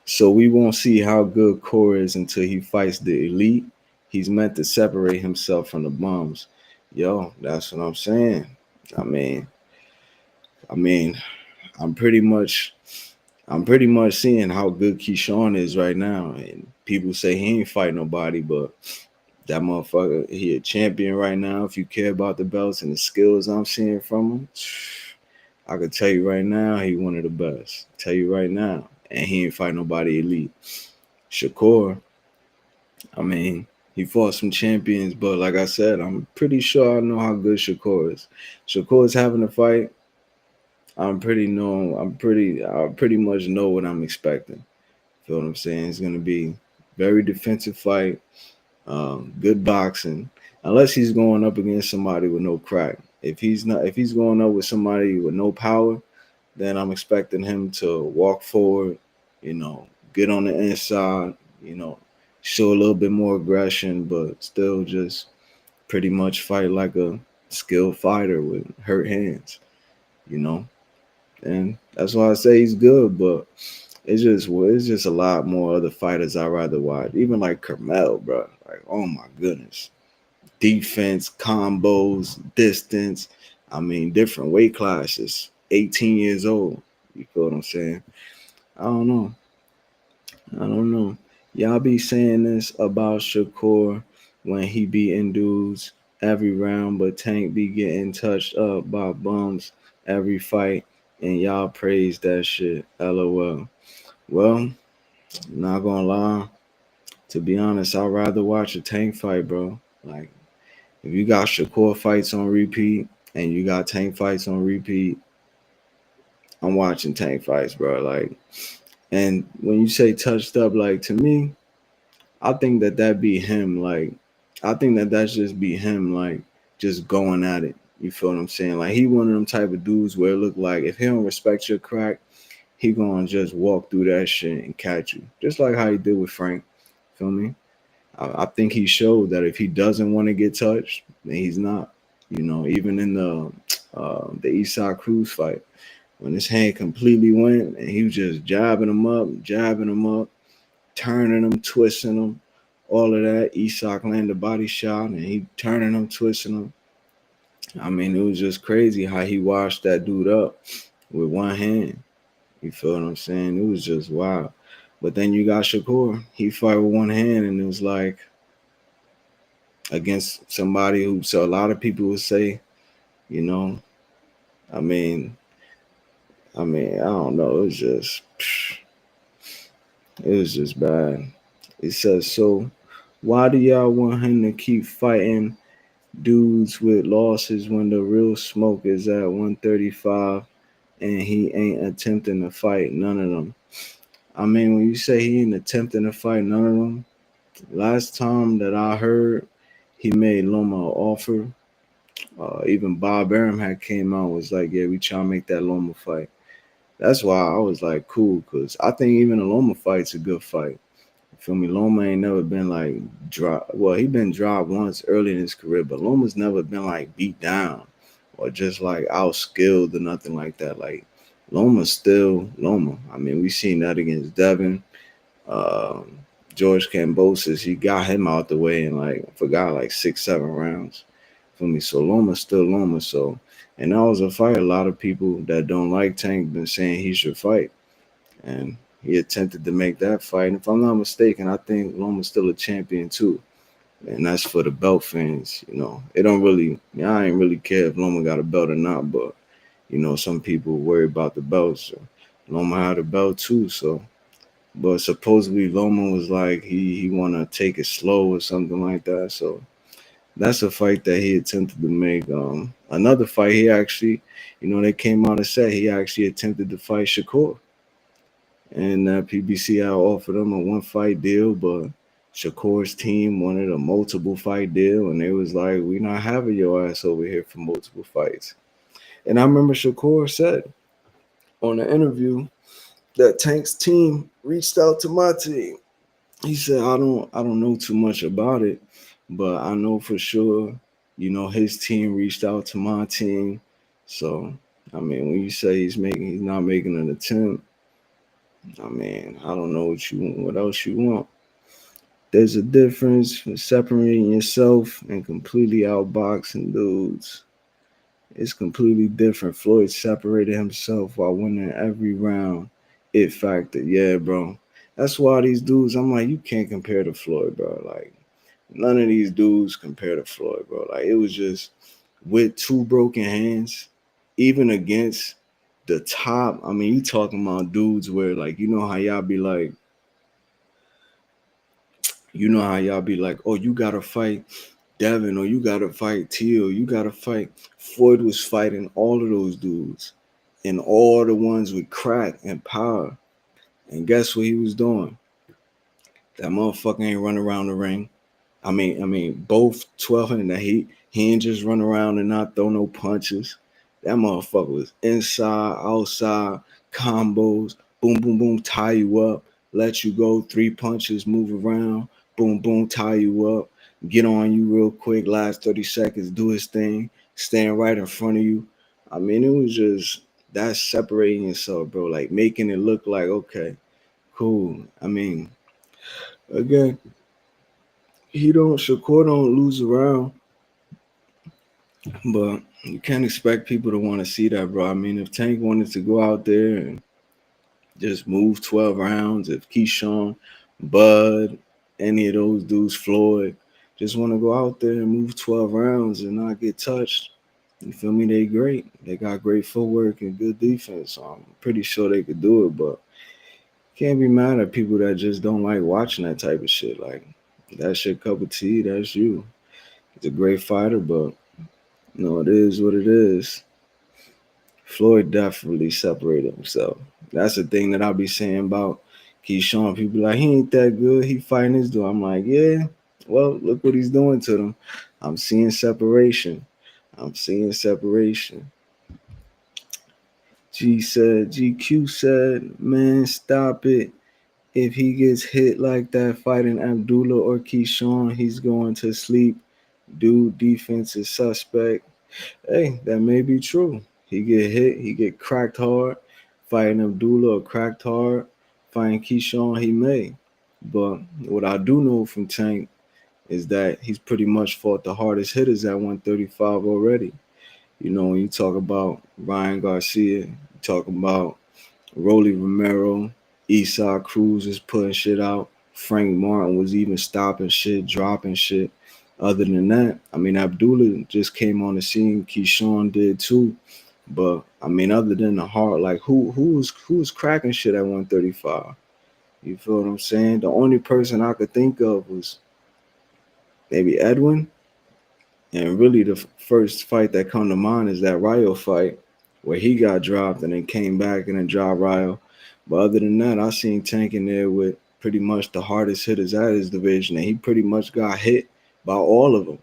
So we won't see how good Core is until he fights the elite. He's meant to separate himself from the bums. Yo, that's what I'm saying. I mean, I mean, I'm pretty much I'm pretty much seeing how good Keyshawn is right now. And people say he ain't fight nobody, but that motherfucker, he a champion right now. If you care about the belts and the skills I'm seeing from him, I could tell you right now, he one of the best. Tell you right now. And he ain't fight nobody elite. Shakur, I mean, he fought some champions, but like I said, I'm pretty sure I know how good Shakur is. Shakur is having a fight. I pretty much know what I'm expecting. Feel what I'm saying? It's gonna be very defensive fight, good boxing. Unless he's going up against somebody with no crack. If he's going up with somebody with no power, then I'm expecting him to walk forward, get on the inside, show a little bit more aggression, but still just pretty much fight like a skilled fighter with hurt hands, you know. And that's why I say he's good, but it's just a lot more other fighters I'd rather watch. Even like Carmel, bro. Like, oh my goodness. Defense, combos, distance. I mean, different weight classes. 18 years old. You feel what I'm saying? I don't know. I don't know. Y'all be saying this about Shakur when he beating dudes every round, but Tank be getting touched up by bums every fight, and y'all praise that shit. LOL. Well, not gonna lie. To be honest, I'd rather watch a Tank fight, bro. Like, if you got Shakur fights on repeat and you got Tank fights on repeat, I'm watching Tank fights, bro. Like, and when you say touched up, like, to me, I think that be him. Like, I think that's just be him, like, just going at it. You feel what I'm saying? Like, he one of them type of dudes where it look like if he don't respect your crack, he gonna just walk through that shit and catch you. Just like how he did with Frank. Feel me? I think he showed that if he doesn't want to get touched, then he's not. Even in the Eastside Cruz fight, when his hand completely went and he was just jabbing him up, turning him, twisting him, all of that. Isak landed a body shot and he turning him, twisting him. I mean, it was just crazy how he washed that dude up with one hand. You feel what I'm saying? It was just wild. But then you got Shakur. He fight with one hand, and it was like against somebody who. So a lot of people would say, you know, I mean, I don't know. It was just bad. It says so. Why do y'all want him to keep fighting dudes with losses when the real smoke is at 135 and he ain't attempting to fight none of them? I mean, when you say he ain't attempting to fight none of them, last time that I heard, he made Loma an offer. Even Bob Arum had came out and was like, "Yeah, we trying to make that Loma fight." That's why I was like, "Cool," because I think even a Loma fight's a good fight. You feel me? Loma ain't never been like dropped. Well, he been dropped once early in his career, but Loma's never been like beat down or just like outskilled or nothing like that. Like Loma's still Loma. I mean, we seen that against Devin. Um, George Kambosos, he got him out the way in like I forgot like 6-7 rounds. For me, so Loma's still Loma. So, and that was a fight. A lot of people that don't like Tank been saying he should fight, and he attempted to make that fight. And if I'm not mistaken, I think Loma's still a champion too, and that's for the belt fans. It don't really. I ain't really care if Loma got a belt or not, but some people worry about the belts. So Loma had a belt too, so. But supposedly Loma was like he want to take it slow or something like that. So that's a fight that he attempted to make. Another fight he actually, they came out and said he actually attempted to fight Shakur. And PBC had offered him a one-fight deal, but Shakur's team wanted a multiple fight deal, and they was like, "We not having your ass over here for multiple fights." And I remember Shakur said on the interview that Tank's team reached out to my team. He said, I don't know too much about it, but I know for sure, his team reached out to my team. So, I mean, when you say he's not making an attempt, I mean, I don't know what else you want. There's a difference in separating yourself and completely outboxing dudes. It's completely different. Floyd separated himself while winning every round. It factor, yeah, bro. That's why these dudes, I'm like, you can't compare to Floyd, bro. Like, none of these dudes compare to Floyd, bro. Like, it was just with two broken hands, even against the top. I mean, you talking about dudes where, like, you know how y'all be like, oh, you gotta fight Devin, or you gotta fight Teal, you gotta fight. Floyd was fighting all of those dudes and all the ones with crack and power. And guess what he was doing? That motherfucker ain't run around the ring. Both 1200. That he ain't just run around and not throw no punches. That motherfucker was inside, outside, combos, boom, boom, boom, tie you up, let you go, three punches, move around, boom, boom, tie you up, get on you real quick, last 30 seconds, do his thing, stand right in front of you. I mean, it was just that separating yourself, bro, like making it look like, okay, cool. I mean, again, Shakur don't lose around. But you can't expect people to want to see that, bro. I mean, if Tank wanted to go out there and just move 12 rounds, if Keyshawn, Bud, any of those dudes, Floyd, just want to go out there and move 12 rounds and not get touched, you feel me? They great. They got great footwork and good defense. So I'm pretty sure they could do it, but can't be mad at people that just don't like watching that type of shit. Like, that's your cup of tea. That's you. He's a great fighter, but no, it is what it is. Floyd definitely separated himself. That's the thing that I'll be saying about Keyshawn. People like, he ain't that good. He fighting his dude. I'm like, yeah, well, look what he's doing to them. I'm seeing separation. I'm seeing separation. GQ said, man, stop it. If he gets hit like that fighting Abdullah or Keyshawn, he's going to sleep. Dude, defense is suspect. Hey, that may be true. He get hit, he get cracked hard. Fighting Abdullah or cracked hard. Fighting Keyshawn, he may. But what I do know from Tank is that he's pretty much fought the hardest hitters at 135 already. You know, when you talk about Ryan Garcia, you talk about Rolly Romero, Esau Cruz is putting shit out. Frank Martin was even stopping shit, dropping shit. Other than that, I mean, Abdullah just came on the scene. Keyshawn did too. But I mean, other than the heart, like who's cracking shit at 135? You feel what I'm saying? The only person I could think of was maybe Edwin. And really, the first fight that come to mind is that Ryo fight where he got dropped and then came back and then dropped Ryo. But other than that, I seen Tank in there with pretty much the hardest hitters at his division, and he pretty much got hit by all of them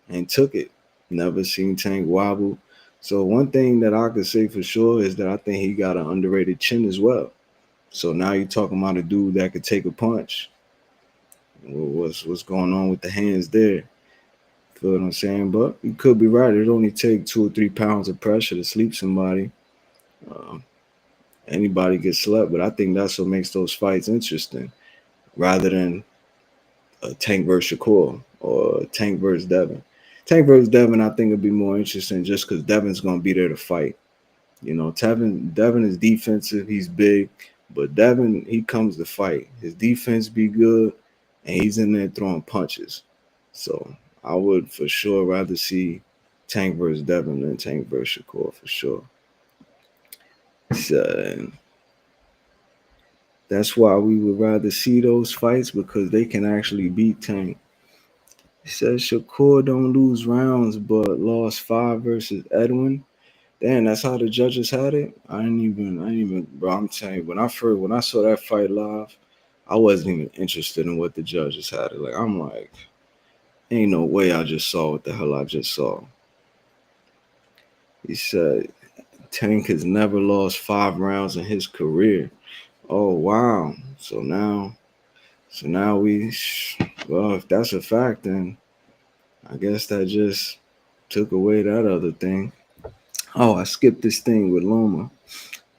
and took it. Never seen Tank wobble. So one thing that I could say for sure is that I think he got an underrated chin as well. So now you're talking about a dude that could take a punch. What's going on with the hands there? Feel what I'm saying? But you could be right. It only take 2 or 3 pounds of pressure to sleep somebody. Uh, Anybody gets slept, but I think that's what makes those fights interesting, rather than a Tank versus Shakur or Tank versus Devin. Tank versus Devin, I think, would be more interesting just because Devin's gonna be there to fight. You know, Devin is defensive. He's big, but Devin, he comes to fight. His defense be good, and he's in there throwing punches. So I would for sure rather see Tank versus Devin than Tank versus Shakur for sure. So that's why we would rather see those fights, because they can actually beat Tank. He says Shakur don't lose rounds, but lost 5 versus Edwin. Damn, that's how the judges had it. Bro. I'm telling you, when I saw that fight live, I wasn't even interested in what the judges had it. Like, I'm like, ain't no way I just saw what the hell I just saw. He said Tank has never lost 5 rounds in his career. Oh wow! So now well, if that's a fact, then I guess that just took away that other thing. Oh, I skipped this thing with Loma.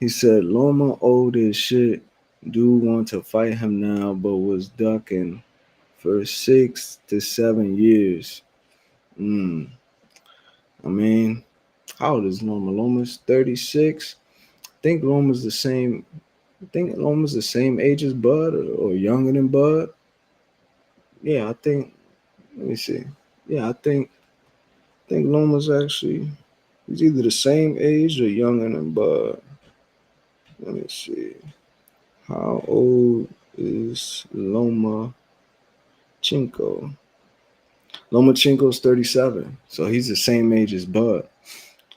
He said Loma owed his shit Do want to fight him now, but was ducking for 6 to 7 years. Mm. I mean, how old is Loma? Loma's 36. Think Loma's the same. I think Loma's the same age as Bud or younger than Bud. Yeah, I think. Let me see. Yeah, I think Loma's actually he's either the same age or younger than Bud. Let me see. How old is Lomachenko? Lomachenko's 37, so he's the same age as Bud.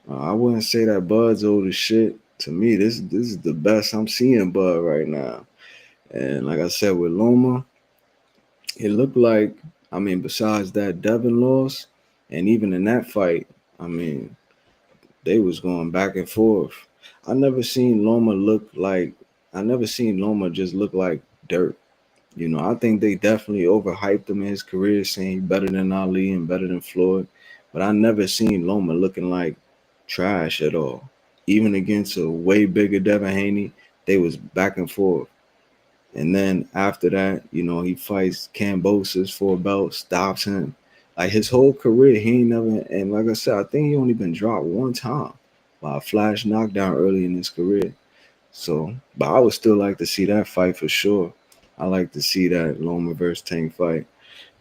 I wouldn't say that Bud's old as shit. To me, this is the best I'm seeing Bud right now. And like I said with Loma, it looked like, I mean, besides that Devin loss, and even in that fight, I mean, they was going back and forth. I never seen Loma look like I never seen Loma just look like dirt. You know, I think they definitely overhyped him in his career, saying he better than Ali and better than Floyd. But I never seen Loma looking like trash at all. Even against a way bigger Devin Haney, they was back and forth. And then after that, you know, he fights Cambosis for a belt, stops him. Like his whole career, he ain't never. And like I said, I think he only been dropped one time by a flash knockdown early in his career. So, but I would still like to see that fight for sure. I like to see that Loma versus Tank fight.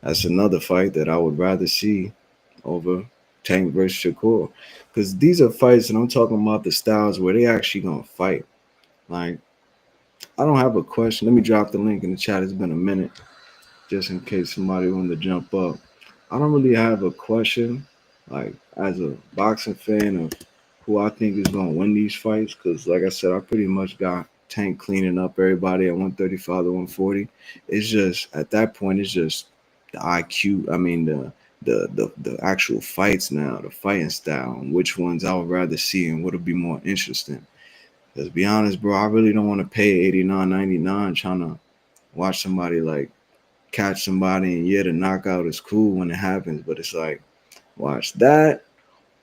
That's another fight that I would rather see over Tank versus Shakur. Because these are fights, and I'm talking about the styles where they actually gonna fight. Like, I don't have a question. Let me drop the link in the chat. It's been a minute, just in case somebody wanted to jump up. I don't really have a question, like as a boxing fan of who I think is gonna win these fights. Because, like I said, I pretty much got Tank cleaning up everybody at 135 to 140. It's just at that point, it's just the IQ. I mean the actual fights now, the fighting style, and which ones I would rather see and what'll be more interesting. Because be honest, bro, I really don't want to pay 89.99 trying to watch somebody like catch somebody, and yeah, the knockout is cool when it happens, but it's like watch that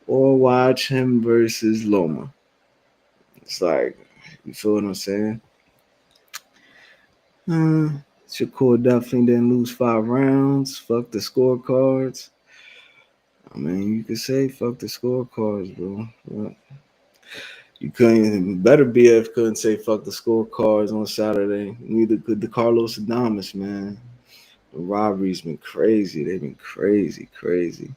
or watch him versus Loma. It's like, you feel what I'm saying? Shakur definitely didn't lose 5 rounds. Fuck the scorecards. I mean, you could say fuck the scorecards, bro. But you couldn't. Better BF couldn't say fuck the scorecards on Saturday. Neither could the Carlos Adamas, man. The robberies been crazy. They've been crazy, crazy.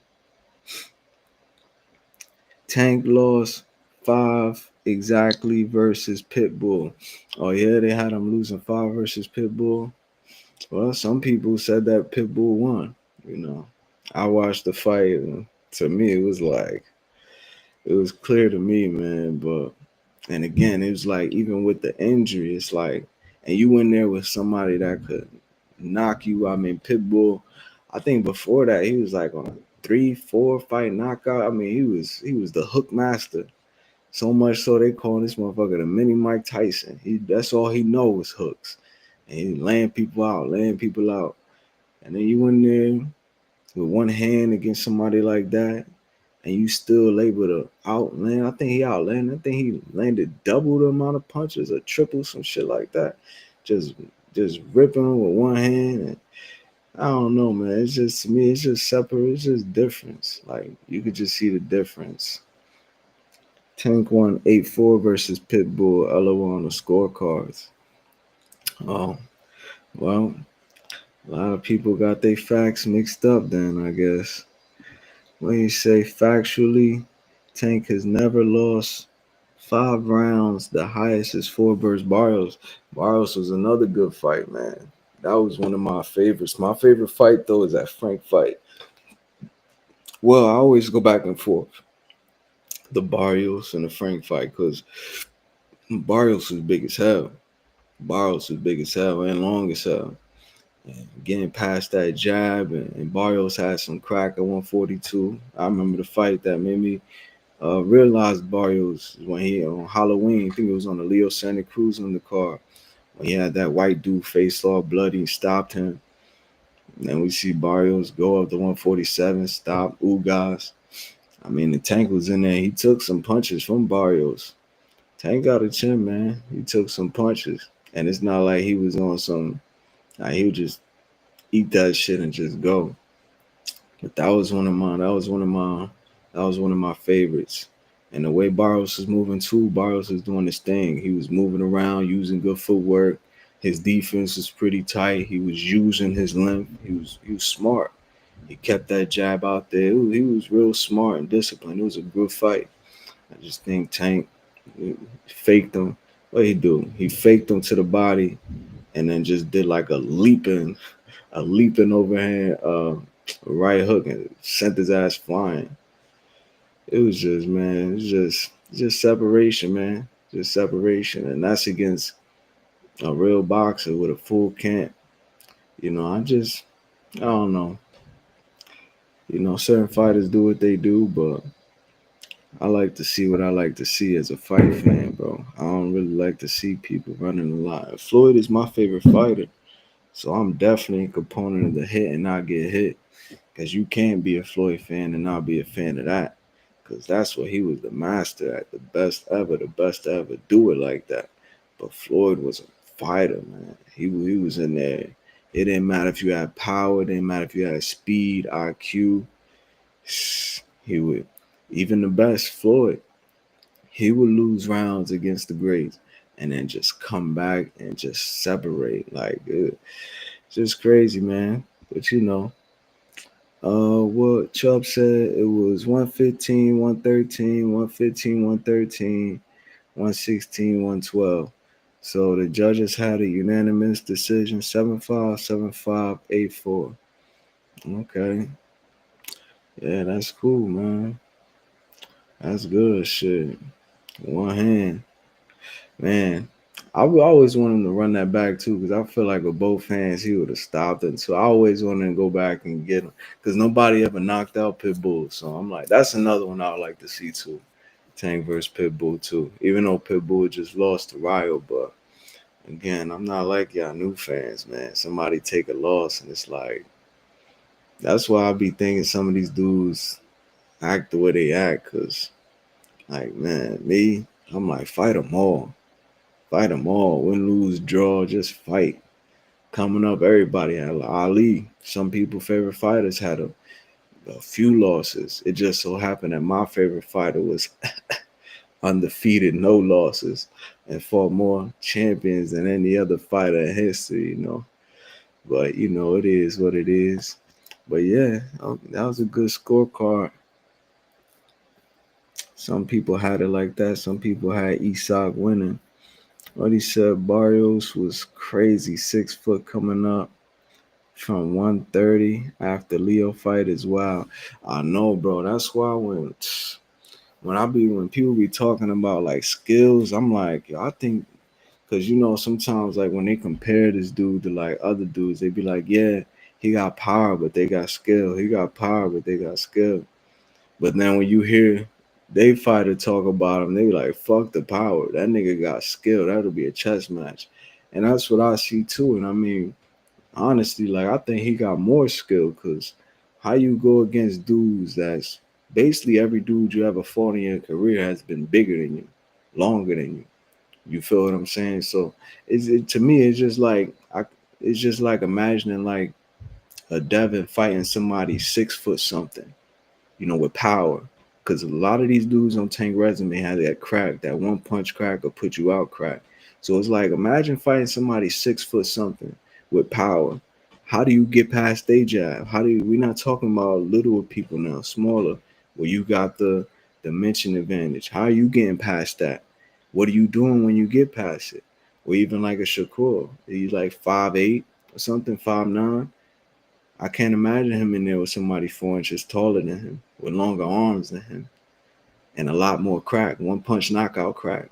Tank lost 5 exactly versus Pitbull. Oh yeah, they had him losing 5 versus Pitbull. Well, some people said that Pitbull won. You know, I watched the fight, and to me, it was clear to me, man. But and again, it was like even with the injury, it's like, and you in there with somebody that could knock you. I mean, Pitbull. I think before that he was like on a 3, 4 fight knockout. I mean, he was the hook master. So much so they call this motherfucker the mini Mike Tyson. That's all he knows hooks, and he laying people out, laying people out. And then you in there with one hand against somebody like that, and you still able to outland. I think he outlanded. I think he landed double the amount of punches or triple some shit like that. Just just ripping with one hand. And I don't know, man. It's just to me, it's just separate. It's just difference. Like you could just see the difference. Tank won 8-4 versus Pitbull. LO on the scorecards. Oh, well, a lot of people got their facts mixed up then, I guess. When you say factually, Tank has never lost 5 rounds. The highest is 4 versus Barrios. Barrios was another good fight, man. That was one of my favorites. My favorite fight, though, is that Frank fight. Well, I always go back and forth. The Barrios and the Frank fight, because Barrios was big as hell. Barrios was big as hell and long as hell. And getting past that jab, and Barrios had some crack at 142. I remember the fight that made me realized Barrios when he on Halloween. I think it was on the Leo Santa Cruz on the car when he had that white dude face all bloody and stopped him. And then we see Barrios go up to 147, stop Ugas. I mean, the Tank was in there. He took some punches from Barrios. Tank got a chin, man. He took some punches. And it's not like he was on some, like he would just eat that shit and just go. But that was one of mine. That was one of my favorites. And the way Barrios was moving too, Barrios was doing his thing. He was moving around, using good footwork. His defense was pretty tight. He was using his length. He was smart. He kept that jab out there. He was real smart and disciplined. It was a good fight. I just think Tank faked him. What he do? He faked him to the body and then just did like a leaping overhand right hook and sent his ass flying. It was just, man, just separation, man. Just separation. And that's against a real boxer with a full camp. I don't know. Certain fighters do what they do, but I like to see what I like to see as a fight fan, bro. I don't really like to see people running a lot. Floyd is my favorite fighter, so I'm definitely a component of the hit and not get hit. Because you can't be a Floyd fan and not be a fan of that. Because that's what he was the master at, the best to ever do it like that. But Floyd was a fighter, man. He was in there. It didn't matter if you had power, it didn't matter if you had speed, IQ. He would, even the best Floyd, he would lose rounds against the greats and then just come back and just separate. Like, just crazy, man. But what Chubb said, it was 115, 113, 115, 113, 116, 112. So the judges had a unanimous decision 7-5, 7-5, 8-4. Okay. Yeah, that's cool, man. That's good shit. One hand. Man, I would always want him to run that back too, because I feel like with both hands he would have stopped it. So I always wanted to go back and get him, because nobody ever knocked out Pitbull. So I'm like, that's another one I would like to see too. Tank versus Pitbull too. Even though Pitbull just lost to Ryo, but again, I'm not like y'all new fans, man. Somebody take a loss, and it's like, that's why I be thinking some of these dudes act the way they act, because like, man, me, I'm like, fight them all. Fight them all. Win, lose, draw, just fight. Coming up, everybody had Ali. Some people' favorite fighters had a few losses. It just so happened that my favorite fighter was undefeated, no losses, and fought more champions than any other fighter in history. But, it is what it is. But yeah, that was a good scorecard. Some people had it like that. Some people had Isak winning. What he said, Barrios was crazy, 6 foot coming up from 130 after Leo fight as well. I know, bro. That's why when people be talking about like skills, I'm like, yo, I think, because sometimes like when they compare this dude to like other dudes, they be like, yeah, he got power, but they got skill. He got power, but they got skill. But then when you hear they fighter talk about him, they be like, fuck the power. That nigga got skill. That'll be a chess match. And that's what I see too. And I mean, honestly, like I think he got more skill, because how you go against dudes that's basically every dude you ever fought in your career has been bigger than you, longer than you. You feel what I'm saying? So to me, it's just like imagining like a Devin fighting somebody 6 foot something, with power. Because a lot of these dudes on Tank resume have that crack, that one punch crack or put you out crack. So it's like, imagine fighting somebody 6 foot something with power. How do you get past their jab? We're not talking about little people now, smaller, where you got the dimension advantage. How are you getting past that? What are you doing when you get past it? Or even like a Shakur, he's like 5'8" or something, 5'9". I can't imagine him in there with somebody 4 inches taller than him, with longer arms than him, and a lot more crack, one punch knockout crack.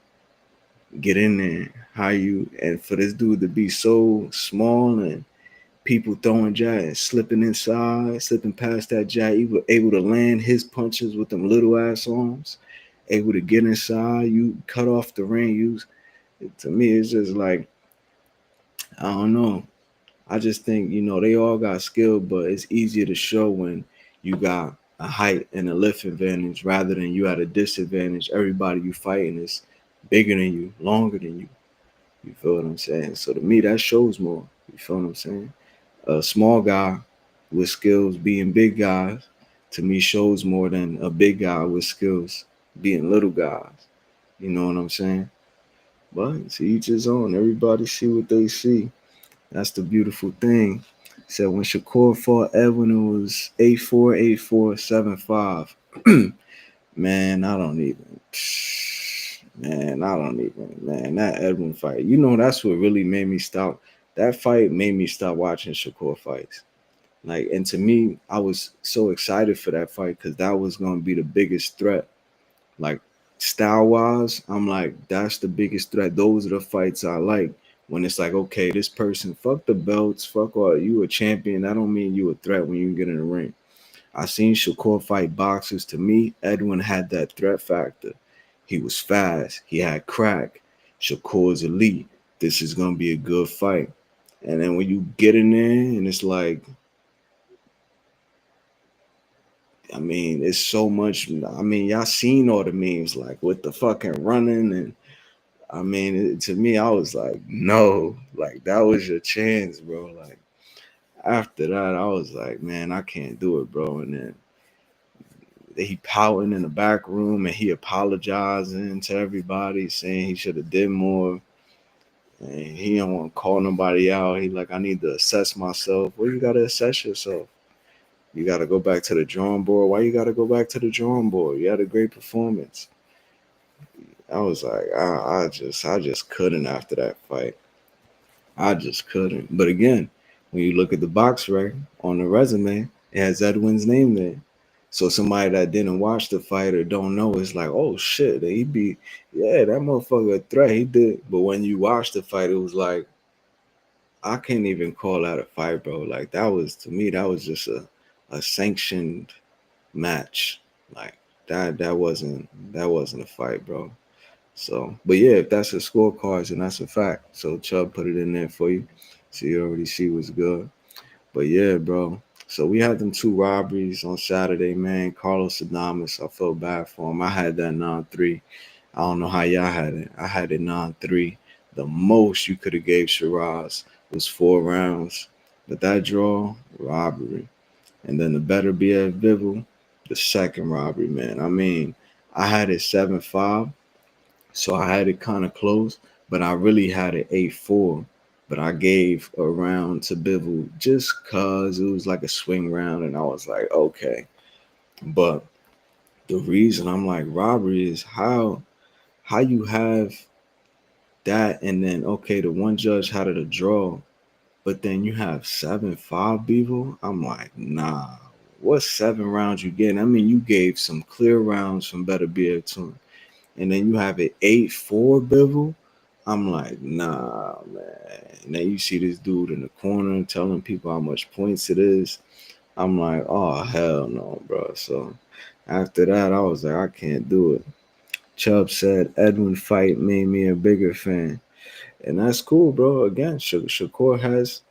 Get in there. And for this dude to be so small and people throwing jab and slipping inside, slipping past that jab, able to land his punches with them little ass arms, able to get inside, you cut off the ring. To me, it's just like, I don't know. I just think, they all got skill, but it's easier to show when you got a height and a lift advantage rather than you at a disadvantage. Everybody you fighting is bigger than you, longer than you. You feel what I'm saying? So to me, that shows more. You feel what I'm saying? A small guy with skills being big guys, to me, shows more than a big guy with skills being little guys. You know what I'm saying? But to each his own. Everybody see what they see. That's the beautiful thing. Said when Shakur fought Edwin, it was 8-4, 8-4, 7-5. Man, I don't even. Man, that Edwin fight. You know, that's what really made me stop. That fight made me stop watching Shakur fights. Like, and to me, I was so excited for that fight because that was going to be the biggest threat. Like, style wise, I'm like, that's the biggest threat. Those are the fights I like. When it's like, okay, this person, fuck the belts, fuck all, you a champion. That don't mean you a threat when you get in the ring. I seen Shakur fight boxers. To me, Edwin had that threat factor. He was fast. He had crack. Shakur's elite. This is gonna be a good fight. And then when you get in there, and it's like, I mean, it's so much. I mean, y'all seen all the memes, like with the fucking running, and I mean, to me, I was like, no, like that was your chance, bro. Like after that, I was like, man, I can't do it, bro. And then he pouting in the back room and he apologizing to everybody, saying he should have did more. And he don't want to call nobody out. He like, I need to assess myself. Well, you gotta assess yourself. You gotta go back to the drawing board. Why you gotta go back to the drawing board? You had a great performance. I was like, I just couldn't after that fight. I just couldn't. But again, when you look at the box rec on the resume, it has Edwin's name there. So somebody that didn't watch the fight or don't know is like, oh shit, yeah, that motherfucker a threat. He did. But when you watch the fight, it was like, I can't even call that a fight, bro. Like that was, to me, that was just a sanctioned match. Like that wasn't a fight, bro. So, but yeah, if that's a scorecards, and that's a fact. So Chubb put it in there for you, so you already see what's good. But yeah, bro. So we had them two robberies on Saturday, man. Carlos Adames, I felt bad for him. I had that 9-3. I don't know how y'all had it. I had it 9-3. The most you could have gave Shiraz was 4 rounds. But that draw, robbery. And then the better be at Bivol, the second robbery, man. I mean, I had it 7-5. So I had it kind of close, but I really had it 8-4. But I gave a round to Bivol just cause it was like a swing round, and I was like, okay. But the reason I'm like robbery is how you have that, and then okay, the one judge had it a draw, but then you have 7-5 Bivol. I'm like, nah. What 7 rounds you getting? I mean, you gave some clear rounds from Better Be Able to, and then you have it 8-4 Bivol. I'm like, nah, man. And then you see this dude in the corner telling people how much points it is. I'm like, oh, hell no, bro. So after that, I was like, I can't do it. Chubb said, Edwin fight made me a bigger fan. And that's cool, bro. Again, Shakur has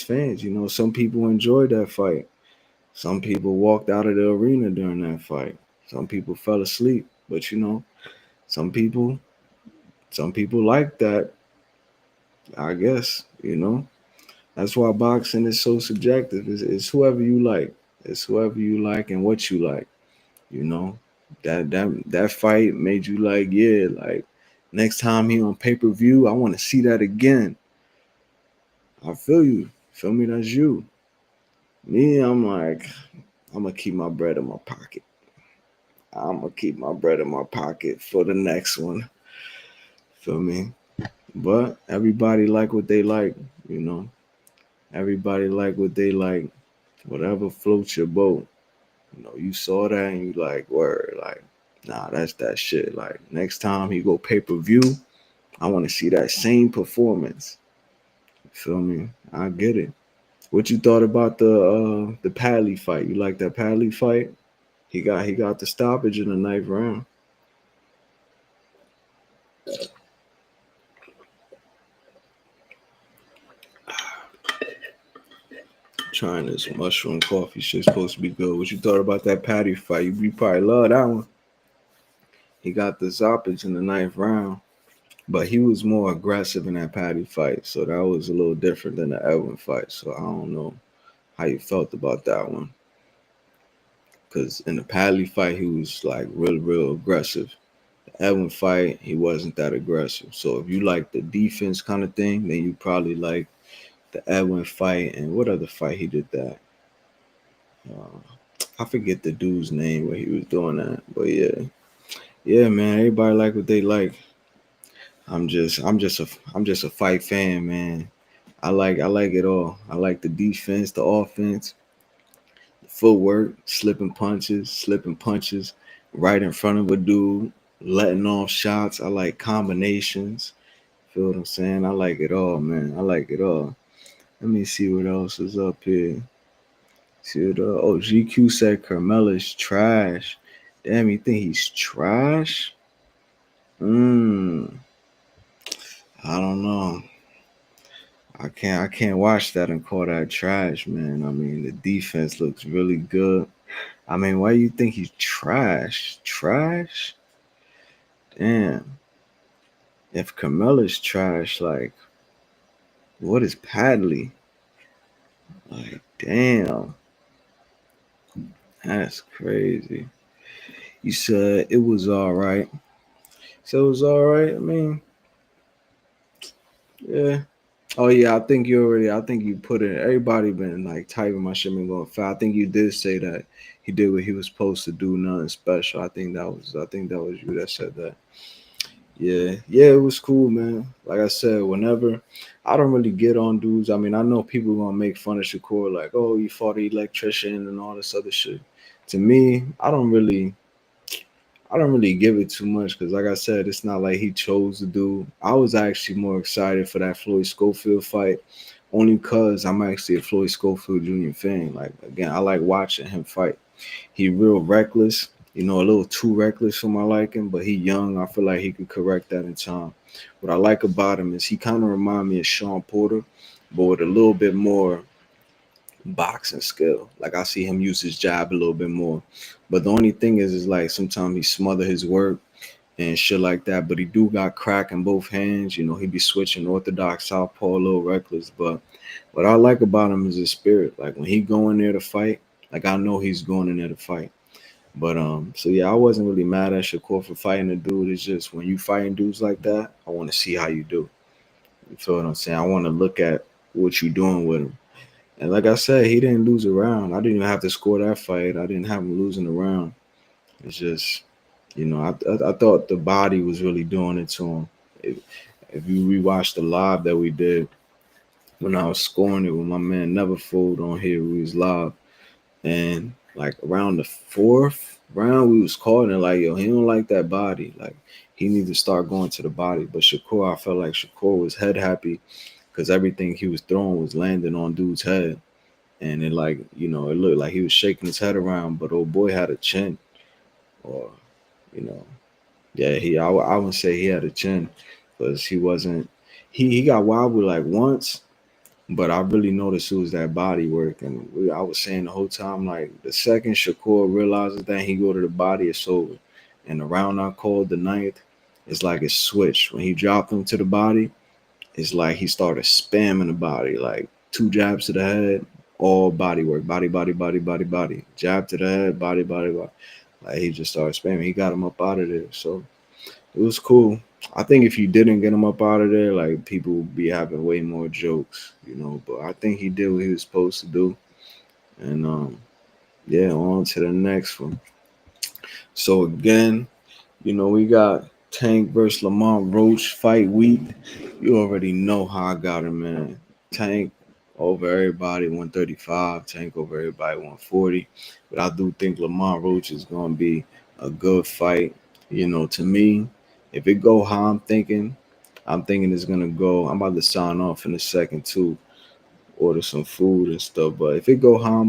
fans. You know, some people enjoyed that fight. Some people walked out of the arena during that fight. Some people fell asleep. But, you know, some people like that, I guess, you know. That's why boxing is so subjective. It's whoever you like. It's whoever you like and what you like, you know. That fight made you like, yeah, like next time he on pay-per-view, I want to see that again. I feel you. Feel me? That's you. Me, I'm like, I'm going to keep my bread in my pocket. I'm going to keep my bread in my pocket for the next one. Feel me? But everybody like what they like, you know. Everybody like what they like. Whatever floats your boat. You know, you saw that and you like, word, like, nah, that's that shit. Like, next time he go pay-per-view, I want to see that same performance. You feel me? I get it. What you thought about the Padley fight? You like that Padley fight? He got the stoppage in the 9th round. Trying this mushroom coffee shit's supposed to be good. What you thought about that Paddy fight? You probably love that one. He got the stoppage in the 9th round. But he was more aggressive in that Paddy fight, so that was a little different than the Edwin fight. So I don't know how you felt about that one. Because in the Paddy fight, he was like real aggressive. The Edwin fight, he wasn't that aggressive. So if you like the defense kind of thing, then you probably like the Edwin fight. And what other fight he did that? Uh, I forget the dude's name where he was doing that. But yeah, man. Everybody like what they like. I'm just a fight fan, man. I like it all. I like the defense, the offense, the footwork, slipping punches right in front of a dude, letting off shots. I like combinations. Feel what I'm saying? I like it all, man. I like it all. Let me see what else is up here. See what GQ said Carmela's trash. Damn, you think he's trash? I don't know. I can't watch that and call that trash, man. I mean, the defense looks really good. I mean, why do you think he's trash? Trash? Damn. If Carmela's trash, like, what is Padley? Like, damn. That's crazy. You said it was all right. So it was all right. I mean, yeah. Oh yeah, I think you put it. Everybody been like typing my shit been going fast. I think you did say that he did what he was supposed to do, nothing special. I think that was you that said that. Yeah, it was cool, man. Like I said, whenever I don't really get on dudes. I mean, I know people gonna make fun of Shakur, like, oh, you fought an electrician and all this other shit. To me, I don't really give it too much because, like I said, it's not like he chose to do. I was actually more excited for that Floyd Schofield fight, only because I'm actually a Floyd Schofield Jr. fan. Like again, I like watching him fight. He real reckless, a little too reckless for my liking, but he young. I feel like he could correct that in time. What I like about him is he kind of remind me of Sean Porter, but with a little bit more boxing skill. Like I see him use his jab a little bit more. But the only thing is like sometimes he smother his work and shit like that. But he do got crack in both hands. He be switching orthodox southpaw a little reckless. But what I like about him is his spirit. Like when he go in there to fight, like I know he's going in there to fight. But so yeah, I wasn't really mad at Shakur for fighting the dude. It's just when you fighting dudes like that, I want to see how you do. You feel what I'm saying? I want to look at what you doing with him. And like I said, he didn't lose a round. I didn't even have to score that fight. I didn't have him losing a round. It's just, I thought the body was really doing it to him. If you rewatch the live that we did when I was scoring it with my man Neverfold on here, we was live. And like around the fourth round, we was calling it like, yo, he don't like that body. Like he needs to start going to the body. But Shakur, I felt like Shakur was head happy because everything he was throwing was landing on dude's head. And it like, it looked like he was shaking his head around, but old boy had a chin. Or, you know, yeah, I wouldn't say he had a chin because he wasn't, he got wobbled like once, but I really noticed it was that body work. And I was saying the whole time, like the second Shakur realizes that he go to the body, it's over. And the round I called the ninth, it's like it switched. When he dropped him to the body, it's like he started spamming the body, like two jabs to the head, all body work, body, jab to the head, body. Like he just started spamming. He got him up out of there. So it was cool. I think if you didn't get him up out of there, like people would be having way more jokes. But I think he did what he was supposed to do. And yeah, on to the next one. So again, we got Tank versus Lamont Roach fight week. You already know how I got him, man. Tank over everybody 135, Tank over everybody 140. But I do think Lamont Roach is going to be a good fight. To me, if it go how I'm thinking it's going to go. I'm about to sign off in a second too, order some food and stuff. But if it go how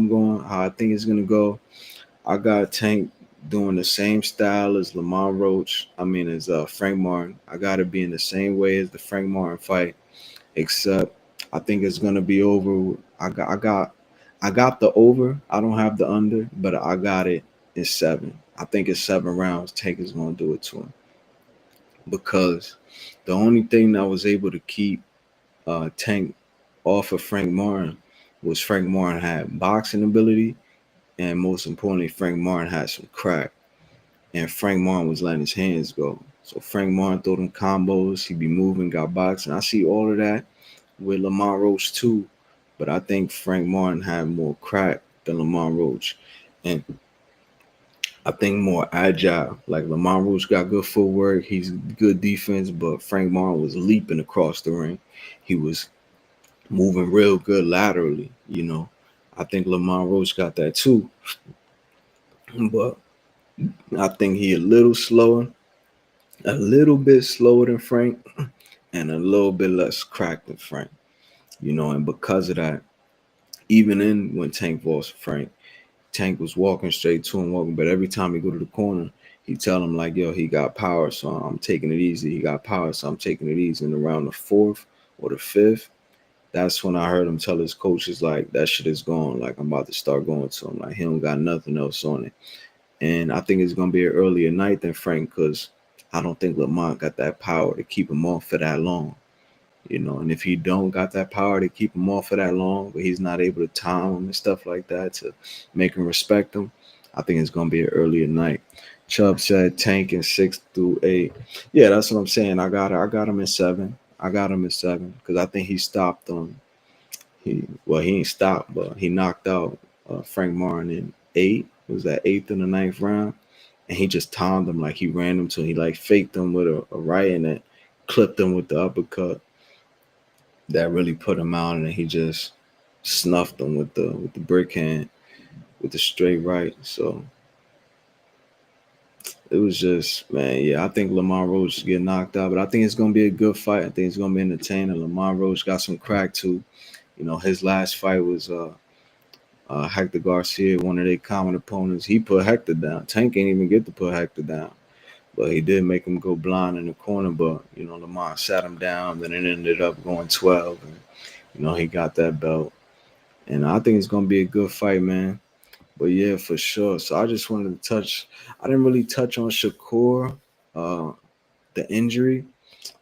I think it's going to go, I got Tank doing the same style as Lamont Roach. I mean, as Frank Martin. I got to be in the same way as the Frank Martin fight, except I think it's gonna be over. I got the over. I don't have the under, but I got it in 7. I think it's 7 rounds. Tank is gonna do it to him. because the only thing that was able to keep Tank off of Frank Martin was Frank Martin had boxing ability, and most importantly, Frank Martin had some crack, and Frank Martin was letting his hands go. So Frank Martin throw them combos, he be moving, got boxing. I see all of that with Lamont Roach too, but I think Frank Martin had more crack than Lamont Roach, and I think more agile. Like Lamont Roach got good footwork, he's good defense, but Frank Martin was leaping across the ring. He was moving real good laterally, you know. I think Lamont Roach got that too, but I think he a little bit slower than Frank, and a little bit less cracked than Frank, you know. And because of that, even in when Tank lost Frank, Tank was walking straight to him, walking, but every time he go to the corner, he tell him like, yo, he got power, so I'm taking it easy. He got power, so I'm taking it easy. And around the fourth or the fifth, that's when I heard him tell his coaches like that shit is gone. Like I'm about to start going to him. Like he don't got nothing else on it. And I think it's gonna be an earlier night than Frank because I don't think Lamont got that power to keep him off for that long. You know, and if he don't got that power to keep him off for that long, but he's not able to time him and stuff like that to make him respect him, I think it's gonna be an earlier night. Chubb said Tank in 6 through 8. Yeah, that's what I'm saying. I got him in 7. I got him in 7 because I think he stopped on he ain't stopped, but he knocked out Frank Martin in 8. It was that 8th and the 9th round, and he just timed him like he ran him till he like faked him with a right and then clipped him with the uppercut. That really put him out, and then he just snuffed him with the brick hand with the straight right. So it was just, man, yeah, I think Lamont Roach get knocked out, but I think it's gonna be a good fight. I think it's gonna be entertaining. Lamont Roach got some crack too. You know, his last fight was Hector Garcia, one of their common opponents. He put Hector down. Tank ain't even get to put Hector down, but he did make him go blind in the corner. But you know, Lamont sat him down. Then it ended up going 12, and you know he got that belt. And I think it's gonna be a good fight, man. But yeah, for sure. So I just wanted to touch. I didn't really touch on Shakur, the injury,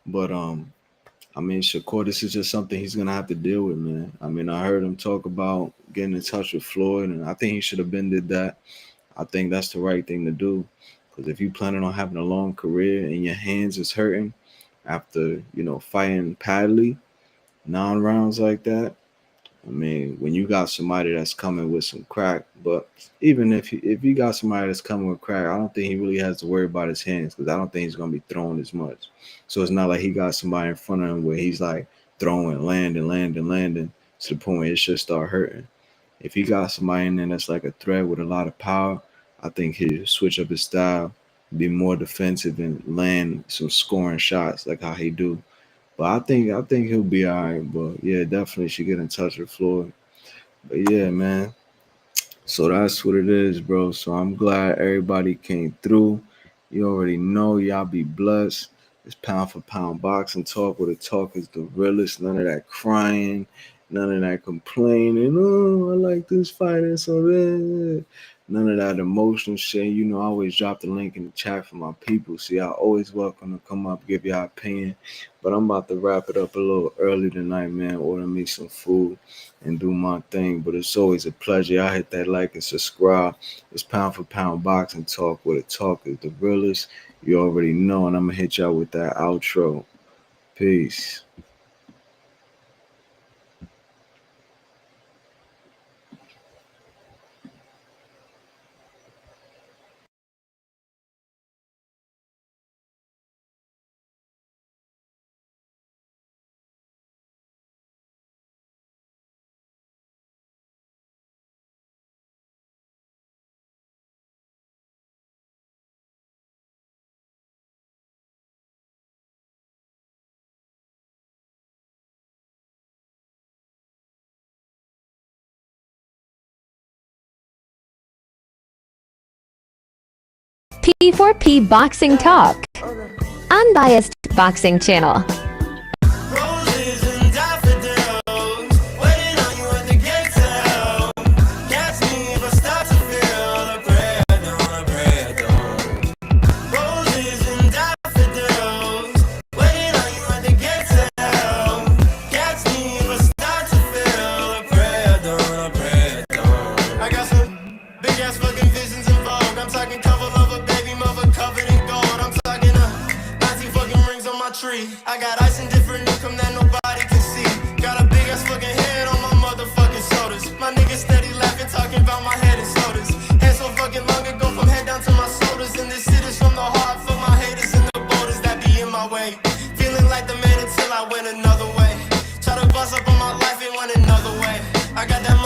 but I mean, Shakur, this is just something he's gonna have to deal with, man. I mean, I heard him talk about getting in touch with Floyd, and I think he should have been did that. I think that's the right thing to do, because if you planning on having a long career and your hands is hurting after fighting Padley 9 rounds like that, I mean, when you got somebody that's coming with some crack, but even if you got somebody that's coming with crack, I don't think he really has to worry about his hands because I don't think he's going to be throwing as much. So it's not like he got somebody in front of him where he's like throwing, landing to the point where it should start hurting. If he got somebody in there that's like a threat with a lot of power, I think he'll switch up his style, be more defensive, and land some scoring shots like how he do. But I think he'll be all right. But yeah, definitely should get in touch with Floyd. But yeah, man. So that's what it is, bro. So I'm glad everybody came through. You already know, y'all be blessed. It's pound for pound boxing talk, where the talk is the realest. None of that crying, none of that complaining. Oh, I like this fight and so that. None of that emotional shit. You know, I always drop the link in the chat for my people. So y'all always welcome to come up, give y'all opinion. But I'm about to wrap it up a little early tonight, man. Order me some food and do my thing. But it's always a pleasure. Y'all hit that like and subscribe. It's pound for pound boxing talk, where the talk is the realest. You already know, and I'm going to hit y'all with that outro. Peace. P4P Boxing Talk. Unbiased Boxing Channel. Roses and daffodils, waiting on you at the gates of hell. Catch me if I start to feel a prayer dawn. Roses and daffodils. my tree. I got ice and different income that nobody can see. Got a big ass fucking head on my motherfucking shoulders. My niggas steady laughing, talking about my head and shoulders. And so fucking long ago from head down to my shoulders. And this shit is from the heart for my haters and the borders that be in my way. Feeling like the man until I went another way. Try to bust up on my life and went another way. I got that